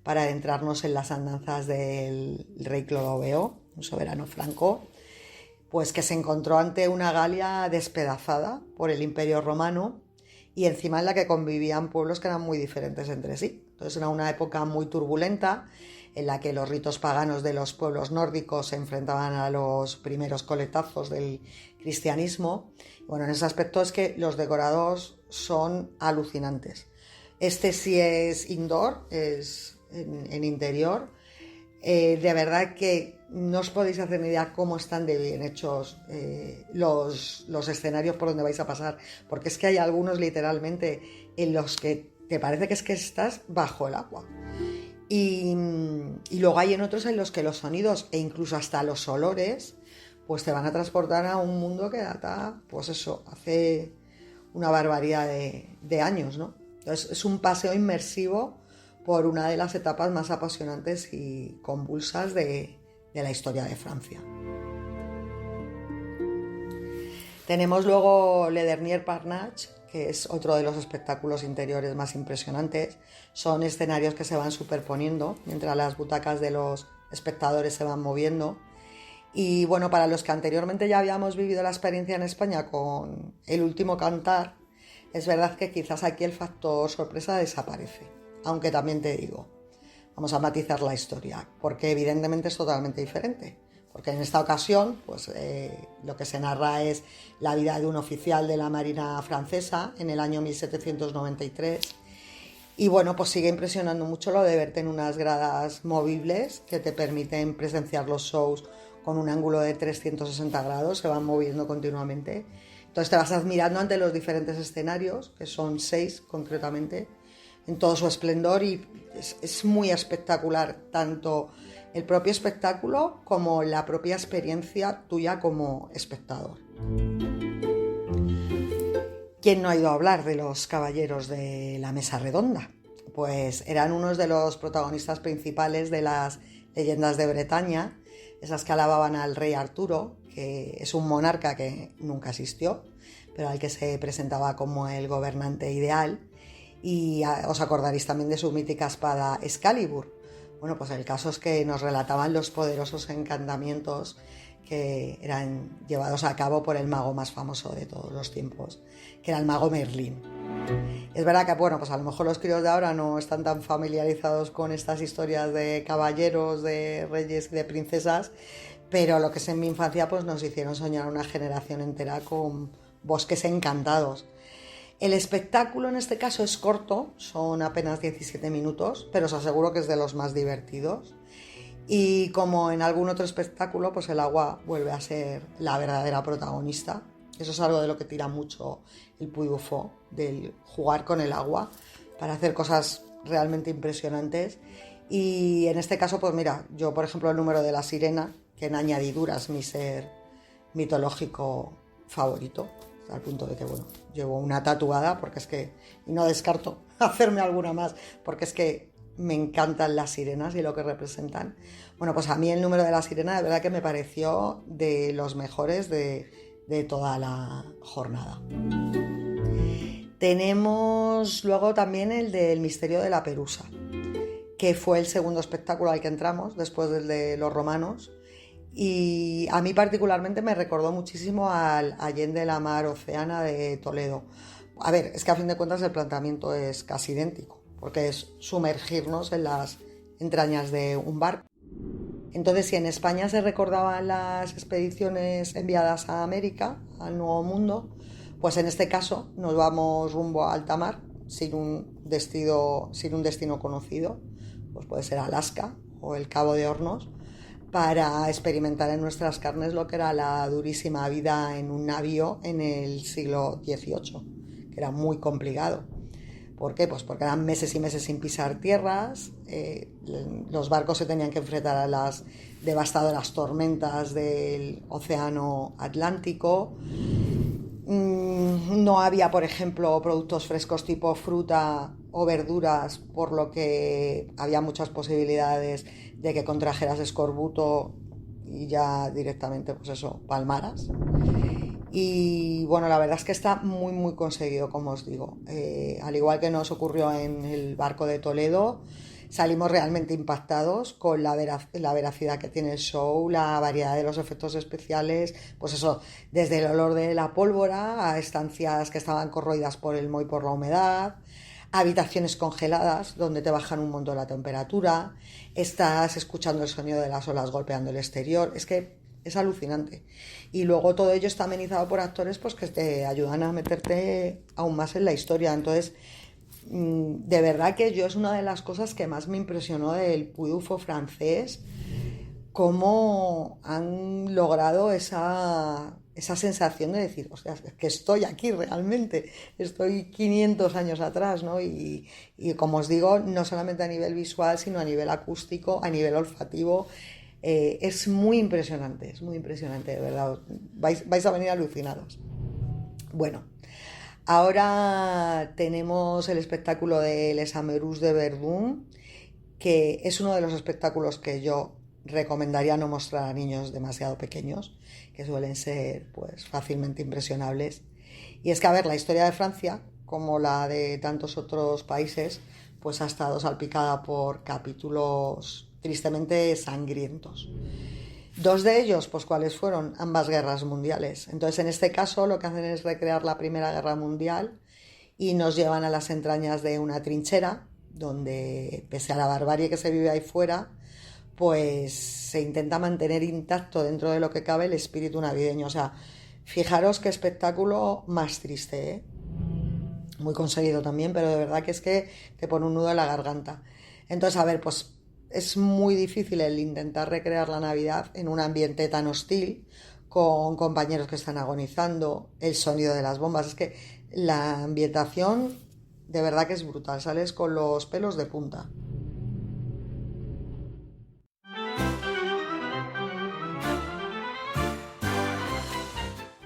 para adentrarnos en las andanzas del rey Clodoveo, un soberano franco, pues que se encontró ante una Galia despedazada por el Imperio Romano y encima en la que convivían pueblos que eran muy diferentes entre sí. Entonces era una época muy turbulenta en la que los ritos paganos de los pueblos nórdicos se enfrentaban a los primeros coletazos del cristianismo. Bueno, en ese aspecto es que los decorados son alucinantes. Este sí es indoor, es en interior. De verdad que no os podéis hacer ni idea cómo están de bien hechos los escenarios por donde vais a pasar, porque es que hay algunos literalmente en los que te parece que es que estás bajo el agua y luego hay en otros en los que los sonidos e incluso hasta los olores pues te van a transportar a un mundo que data, pues eso, hace una barbaridad de años, ¿no? Entonces es un paseo inmersivo por una de las etapas más apasionantes y convulsas de la historia de Francia. Tenemos luego Le Dernier Parnage, que es otro de los espectáculos interiores más impresionantes. Son escenarios que se van superponiendo mientras las butacas de los espectadores se van moviendo. Y bueno, para los que anteriormente ya habíamos vivido la experiencia en España con El último cantar, es verdad que quizás aquí el factor sorpresa desaparece. Aunque también te digo, vamos a matizar la historia, porque evidentemente es totalmente diferente. Porque en esta ocasión, pues lo que se narra es la vida de un oficial de la Marina francesa en el año 1793 Y bueno, pues sigue impresionando mucho lo de verte en unas gradas movibles que te permiten presenciar los shows con un ángulo de 360 grados, se van moviendo continuamente. Entonces te vas admirando ante los diferentes escenarios, que son 6 concretamente, en todo su esplendor, y es muy espectacular tanto el propio espectáculo como la propia experiencia tuya como espectador. ¿Quién no ha ido a hablar de los caballeros de la mesa redonda? Pues eran unos de los protagonistas principales de las leyendas de Bretaña, esas que alababan al rey Arturo, que es un monarca que nunca existió, pero al que se presentaba como el gobernante ideal. Y os acordaréis también de su mítica espada Excalibur. Bueno, pues el caso es que nos relataban los poderosos encantamientos que eran llevados a cabo por el mago más famoso de todos los tiempos, que era el mago Merlín. Es verdad que, bueno, pues a lo mejor los críos de ahora no están tan familiarizados con estas historias de caballeros, de reyes y de princesas, pero lo que es en mi infancia pues nos hicieron soñar una generación entera con bosques encantados. El espectáculo en este caso es corto, son apenas 17 minutos, pero os aseguro que es de los más divertidos. Y como en algún otro espectáculo, pues el agua vuelve a ser la verdadera protagonista. Eso es algo de lo que tira mucho el Puy du Fou, del jugar con el agua para hacer cosas realmente impresionantes. Y en este caso, pues mira, yo por ejemplo el número de la sirena, que en añadidura es mi ser mitológico favorito, al punto de que, bueno, llevo una tatuada porque es que, y no descarto hacerme alguna más, porque es que me encantan las sirenas y lo que representan. Bueno, pues a mí el número de la sirena de verdad que me pareció de los mejores de toda la jornada. Tenemos luego también el del misterio de la Perusa, que fue el segundo espectáculo al que entramos después del de los romanos, y a mí particularmente me recordó muchísimo al Allende la Mar Oceana de Toledo. A ver, es que a fin de cuentas el planteamiento es casi idéntico, porque es sumergirnos en las entrañas de un barco. Entonces, si en España se recordaban las expediciones enviadas a América, al Nuevo Mundo, pues en este caso nos vamos rumbo a alta mar, sin un destino conocido, pues puede ser Alaska o el Cabo de Hornos, para experimentar en nuestras carnes lo que era la durísima vida en un navío en el siglo XVIII, que era muy complicado. ¿Por qué? Pues porque eran meses y meses sin pisar tierras, los barcos se tenían que enfrentar a las devastadoras tormentas del océano Atlántico. No había, por ejemplo, productos frescos tipo fruta o verduras, por lo que había muchas posibilidades de que contrajeras escorbuto y ya directamente, pues eso, palmaras. Y bueno, la verdad es que está muy muy conseguido, como os digo. Al igual que nos ocurrió en el barco de Toledo, salimos realmente impactados con la veracidad que tiene el show, la variedad de los efectos especiales, pues eso, desde el olor de la pólvora a estancias que estaban corroídas por el moho y por la humedad, habitaciones congeladas donde te bajan un montón la temperatura, estás escuchando el sonido de las olas golpeando el exterior, es que es alucinante. Y luego todo ello está amenizado por actores pues que te ayudan a meterte aún más en la historia. Entonces, de verdad que yo es una de las cosas que más me impresionó del Puy du Fou francés, cómo han logrado esa sensación de decir, o sea, es que estoy aquí realmente, estoy 500 años atrás, ¿no? Y como os digo, no solamente a nivel visual, sino a nivel acústico, a nivel olfativo. Es muy impresionante, de verdad. Vais a venir alucinados. Bueno, ahora tenemos el espectáculo de Les Amoureux de Verdun, que es uno de los espectáculos que yo recomendaría no mostrar a niños demasiado pequeños, que suelen ser pues fácilmente impresionables. Y es que, a ver, la historia de Francia, como la de tantos otros países, pues ha estado salpicada por capítulos tristemente sangrientos. Dos de ellos, pues ¿cuáles fueron? Ambas guerras mundiales. Entonces, en este caso, lo que hacen es recrear la Primera Guerra Mundial y nos llevan a las entrañas de una trinchera, donde, pese a la barbarie que se vive ahí fuera, pues se intenta mantener intacto dentro de lo que cabe el espíritu navideño. O sea, fijaros qué espectáculo más triste, ¿eh? muy conseguido también, pero de verdad que es que te pone un nudo en la garganta. Entonces, a ver, pues es muy difícil el intentar recrear la Navidad en un ambiente tan hostil, con compañeros que están agonizando, el sonido de las bombas. Es que la ambientación de verdad que es brutal, sales con los pelos de punta.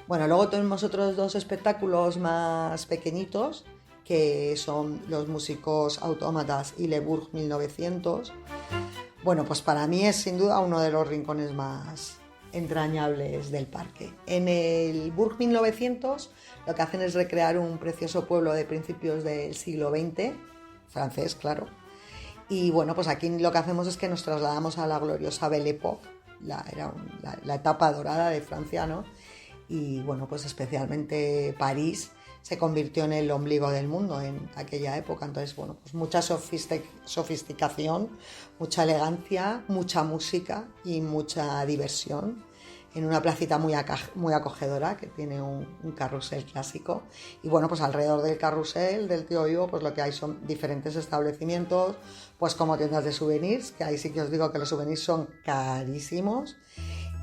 Bueno, luego tenemos otros dos espectáculos más pequeñitos, que son los músicos Autómatas y Le Bourg 1900. Bueno, pues para mí es sin duda uno de los rincones más entrañables del parque. En el Bourg 1900 lo que hacen es recrear un precioso pueblo de principios del siglo XX, francés, claro. Y bueno, pues aquí lo que hacemos es que nos trasladamos a la gloriosa Belle Époque, la etapa dorada de Francia, ¿no? Y bueno, pues especialmente París se convirtió en el ombligo del mundo en aquella época. Entonces, bueno, pues mucha sofisticación, mucha elegancia, mucha música y mucha diversión en una placita muy acogedora que tiene un carrusel clásico. Y bueno, pues alrededor del carrusel del Tío Vivo, pues lo que hay son diferentes establecimientos, pues como tiendas de souvenirs, que ahí sí que os digo que los souvenirs son carísimos,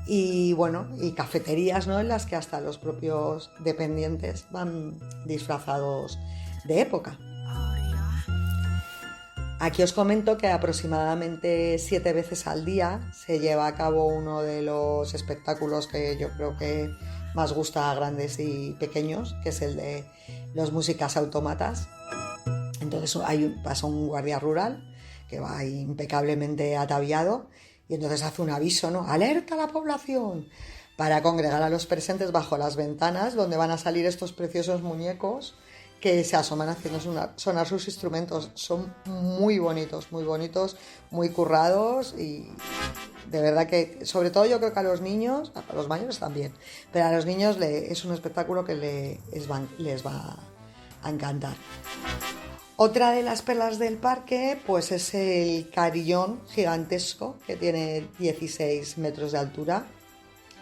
y bueno, y cafeterías, ¿no?, en las que hasta los propios dependientes van disfrazados de época. Aquí os comento que aproximadamente 7 veces al día se lleva a cabo uno de los espectáculos que yo creo que más gusta a grandes y pequeños, que es el de los músicas autómatas. Entonces pasa un guardia rural que va impecablemente ataviado y entonces hace un aviso, ¿no? ¡Alerta a la población! Para congregar a los presentes bajo las ventanas donde van a salir estos preciosos muñecos que se asoman haciendo sonar sus instrumentos. Son muy bonitos, muy currados, y de verdad que, sobre todo yo creo que a los niños, a los mayores también, pero a los niños es un espectáculo que les va a encantar. Otra de las perlas del parque pues es el carillón gigantesco que tiene 16 metros de altura,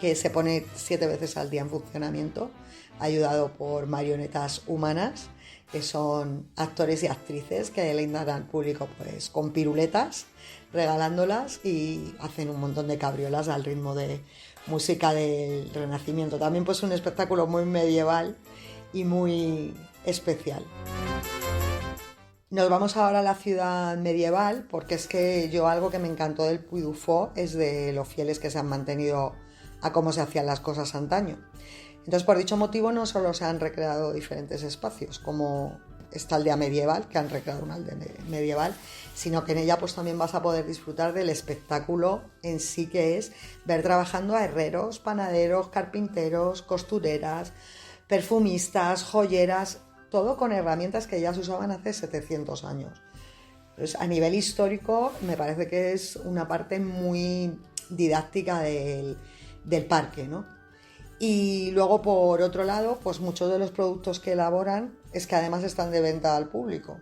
que se pone 7 veces al día en funcionamiento, ayudado por marionetas humanas, que son actores y actrices que deleitan al público pues con piruletas, regalándolas, y hacen un montón de cabriolas al ritmo de música del Renacimiento. También pues un espectáculo muy medieval y muy especial. Nos vamos ahora a la ciudad medieval, porque es que yo algo que me encantó del Puy du Fou es de lo fieles que se han mantenido a cómo se hacían las cosas antaño. Entonces, por dicho motivo, no solo se han recreado diferentes espacios, como esta aldea medieval, que han recreado una aldea medieval, sino que en ella pues también vas a poder disfrutar del espectáculo en sí, que es ver trabajando a herreros, panaderos, carpinteros, costureras, perfumistas, joyeras, todo con herramientas que ya se usaban hace 700 años. Entonces, a nivel histórico, me parece que es una parte muy didáctica del parque, ¿no? Y luego, por otro lado, pues muchos de los productos que elaboran es que además están de venta al público.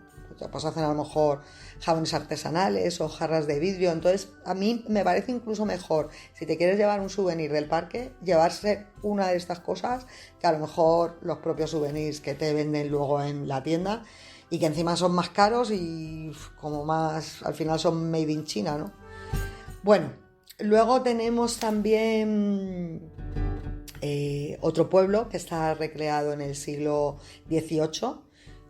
Pues hacen a lo mejor jabones artesanales o jarras de vidrio. Entonces, a mí me parece incluso mejor, si te quieres llevar un souvenir del parque, llevarse una de estas cosas que a lo mejor los propios souvenirs que te venden luego en la tienda, y que encima son más caros y como más, al final son made in China, ¿no? Bueno, luego tenemos también otro pueblo que está recreado en el siglo XVIII.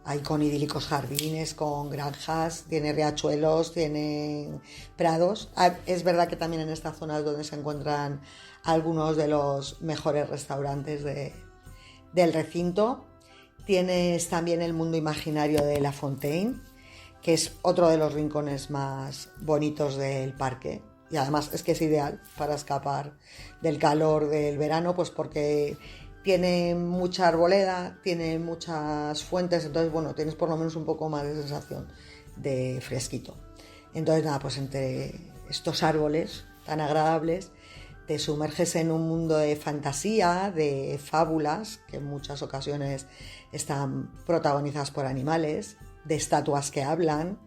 Hay con idílicos jardines, con granjas, tiene riachuelos, tiene prados. Es verdad que también en esta zona es donde se encuentran algunos de los mejores restaurantes del recinto. Tienes también el mundo imaginario de La Fontaine, que es otro de los rincones más bonitos del parque. Y además es que es ideal para escapar del calor del verano, pues porque tiene mucha arboleda, tiene muchas fuentes, entonces bueno, tienes por lo menos un poco más de sensación de fresquito. Entonces nada, pues entre estos árboles tan agradables te sumerges en un mundo de fantasía, de fábulas, que en muchas ocasiones están protagonizadas por animales, de estatuas que hablan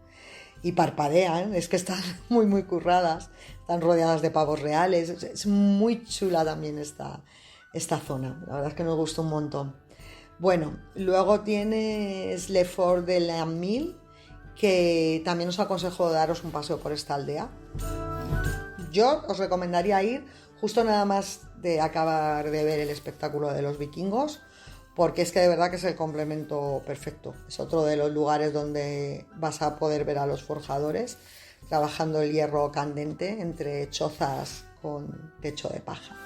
y parpadean, es que están muy curradas, están rodeadas de pavos reales, es muy chula también esta zona, la verdad es que nos gusta un montón. Bueno, luego tienes Le Fort de la Mille, que también os aconsejo daros un paseo por esta aldea. Yo os recomendaría ir justo nada más de acabar de ver el espectáculo de los vikingos, porque es que de verdad que es el complemento perfecto. Es otro de los lugares donde vas a poder ver a los forjadores trabajando el hierro candente entre chozas con techo de paja.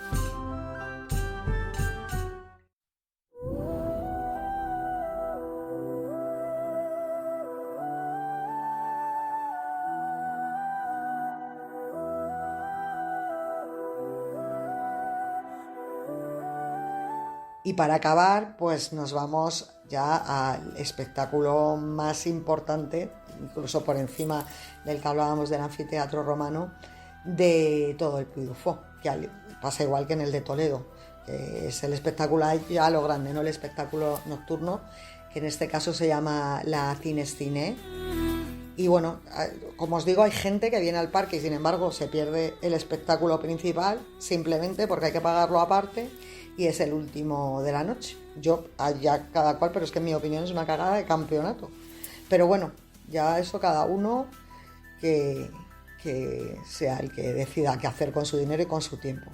Y para acabar, pues nos vamos ya al espectáculo más importante, incluso por encima del que hablábamos del anfiteatro romano, de todo el Puy du Fou, que pasa igual que en el de Toledo, que es el espectáculo ya lo grande, ¿no? El espectáculo nocturno, que en este caso se llama la Cinestiné. Y bueno, como os digo, hay gente que viene al parque y sin embargo se pierde el espectáculo principal simplemente porque hay que pagarlo aparte y es el último de la noche. Yo, ya cada cual, pero es que en mi opinión es una cagada de campeonato. Pero bueno, ya eso cada uno que sea el que decida qué hacer con su dinero y con su tiempo.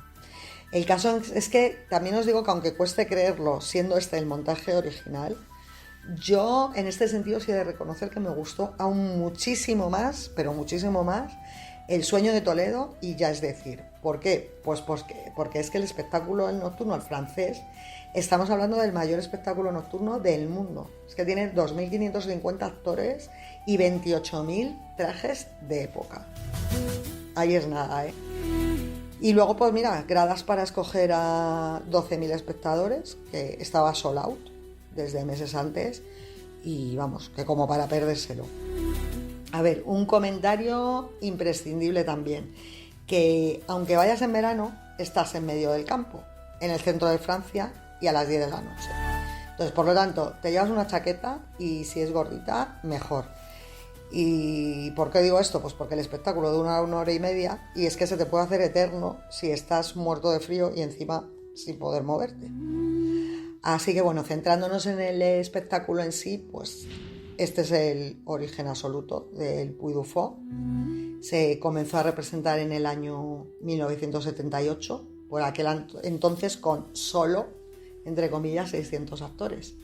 El caso es que también os digo que aunque cueste creerlo, siendo este el montaje original, yo en este sentido sí he de reconocer que me gustó aún muchísimo más, pero muchísimo más, El sueño de Toledo y Ya es decir. ¿Por qué? Pues porque es que el espectáculo nocturno, el francés, estamos hablando del mayor espectáculo nocturno del mundo. Es que tiene 2.550 actores y 28.000 trajes de época. Ahí es nada, ¿eh? Y luego, pues mira, gradas para escoger a 12.000 espectadores, que estaba sold out desde meses antes, y vamos, que como para perdérselo. A ver, un comentario imprescindible también, que aunque vayas en verano, estás en medio del campo, en el centro de Francia y a las 10 de la noche. Entonces, por lo tanto, te llevas una chaqueta y si es gordita, mejor. ¿Y por qué digo esto? Pues porque el espectáculo dura una hora y media y es que se te puede hacer eterno si estás muerto de frío y encima sin poder moverte. Así que bueno, centrándonos en el espectáculo en sí, pues este es el origen absoluto del Puy du Fou. Se comenzó a representar en el año 1978, por aquel entonces con solo, entre comillas, 600 actores.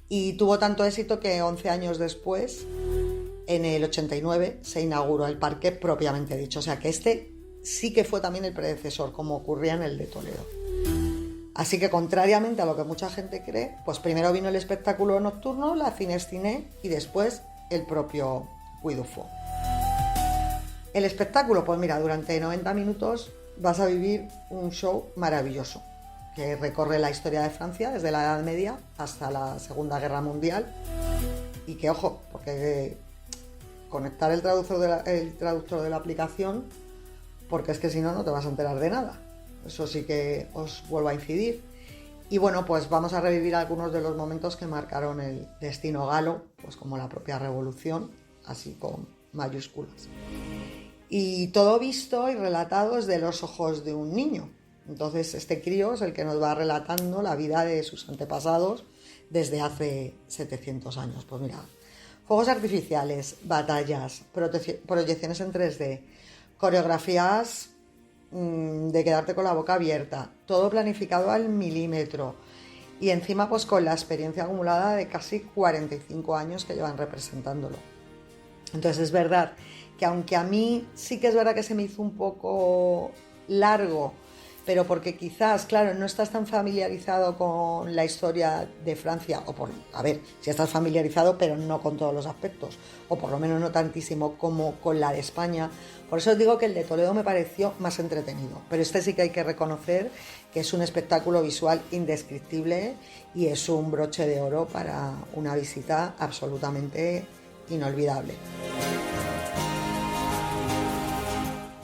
Y tuvo tanto éxito que 11 años después, en el 89, se inauguró el parque propiamente dicho. O sea que este sí que fue también el predecesor, como ocurría en el de Toledo. Así que contrariamente a lo que mucha gente cree, pues primero vino el espectáculo nocturno, la Cinestiné, y después el propio Puy du Fou. El espectáculo, pues mira, durante 90 minutos vas a vivir un show maravilloso que recorre la historia de Francia desde la Edad Media hasta la Segunda Guerra Mundial. Y que ojo, porque conectar el traductor de la aplicación, porque es que si no, no te vas a enterar de nada. Eso sí que os vuelvo a incidir. Y bueno, pues vamos a revivir algunos de los momentos que marcaron el destino galo, pues como la propia revolución, así con mayúsculas. Y todo visto y relatado desde los ojos de un niño. Entonces este crío es el que nos va relatando la vida de sus antepasados desde hace 700 años. Pues mira, fuegos artificiales, batallas, proyecciones en 3D, coreografías de quedarte con la boca abierta, todo planificado al milímetro y encima pues con la experiencia acumulada de casi 45 años que llevan representándolo. Entonces es verdad que aunque a mí sí que es verdad que se me hizo un poco largo, pero porque quizás, claro, no estás tan familiarizado con la historia de Francia, si estás familiarizado, pero no con todos los aspectos, o por lo menos no tantísimo como con la de España. Por eso os digo que el de Toledo me pareció más entretenido, pero este sí que hay que reconocer que es un espectáculo visual indescriptible y es un broche de oro para una visita absolutamente inolvidable.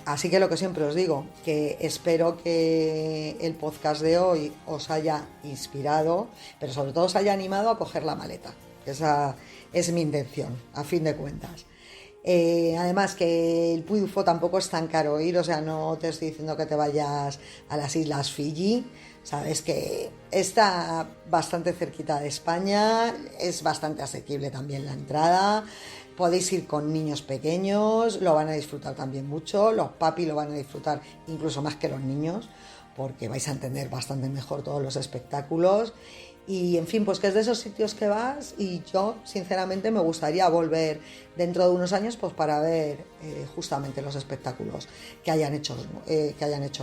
Así que lo que siempre os digo, que espero que el podcast de hoy os haya inspirado, pero sobre todo os haya animado a coger la maleta. Esa es mi intención, a fin de cuentas. Además que el Puy du Fou tampoco es tan caro ir, o sea, no te estoy diciendo que te vayas a las Islas Fiji, Sabes que está bastante cerquita de España, es bastante asequible también la entrada. Podéis ir con niños pequeños, lo van a disfrutar también mucho, los papis lo van a disfrutar incluso más que los niños, porque vais a entender bastante mejor todos los espectáculos. Y en fin, pues que es de esos sitios que vas y yo sinceramente me gustaría volver dentro de unos años pues para ver justamente los espectáculos que hayan hecho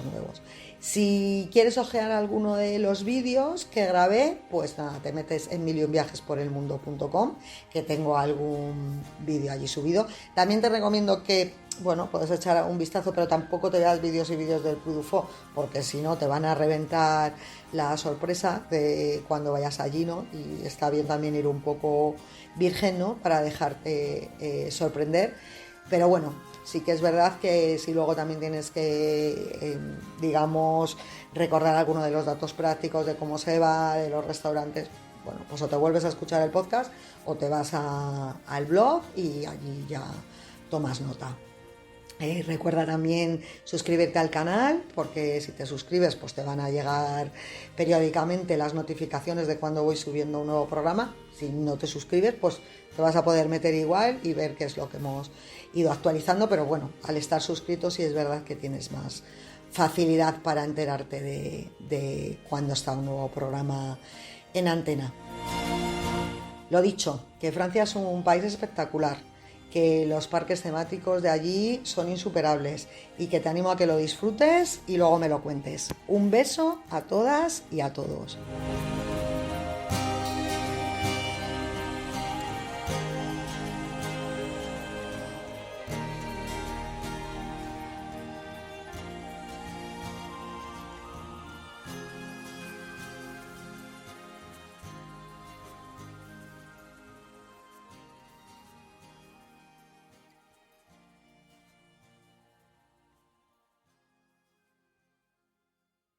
nuevos. Si quieres ojear alguno de los vídeos que grabé, pues nada, te metes en millionviajesporelmundo.com, que tengo algún vídeo allí subido. También te recomiendo que, bueno, puedes echar un vistazo, pero tampoco te veas vídeos y vídeos del Puy du Fou, porque si no te van a reventar la sorpresa de cuando vayas allí, ¿no? Y está bien también ir un poco virgen, ¿no? Para dejarte sorprender. Pero bueno, sí que es verdad que si luego también tienes que, digamos, recordar alguno de los datos prácticos de cómo se va, de los restaurantes, bueno, pues o te vuelves a escuchar el podcast o te vas al blog y allí ya tomas nota. Recuerda también suscribirte al canal, porque si te suscribes pues te van a llegar periódicamente las notificaciones de cuando voy subiendo un nuevo programa. Si no te suscribes pues te vas a poder meter igual y ver qué es lo que hemos ido actualizando, pero bueno, al estar suscrito sí es verdad que tienes más facilidad para enterarte de cuando está un nuevo programa en antena. Lo dicho, que Francia es un país espectacular, que los parques temáticos de allí son insuperables y que te animo a que lo disfrutes y luego me lo cuentes. Un beso a todas y a todos.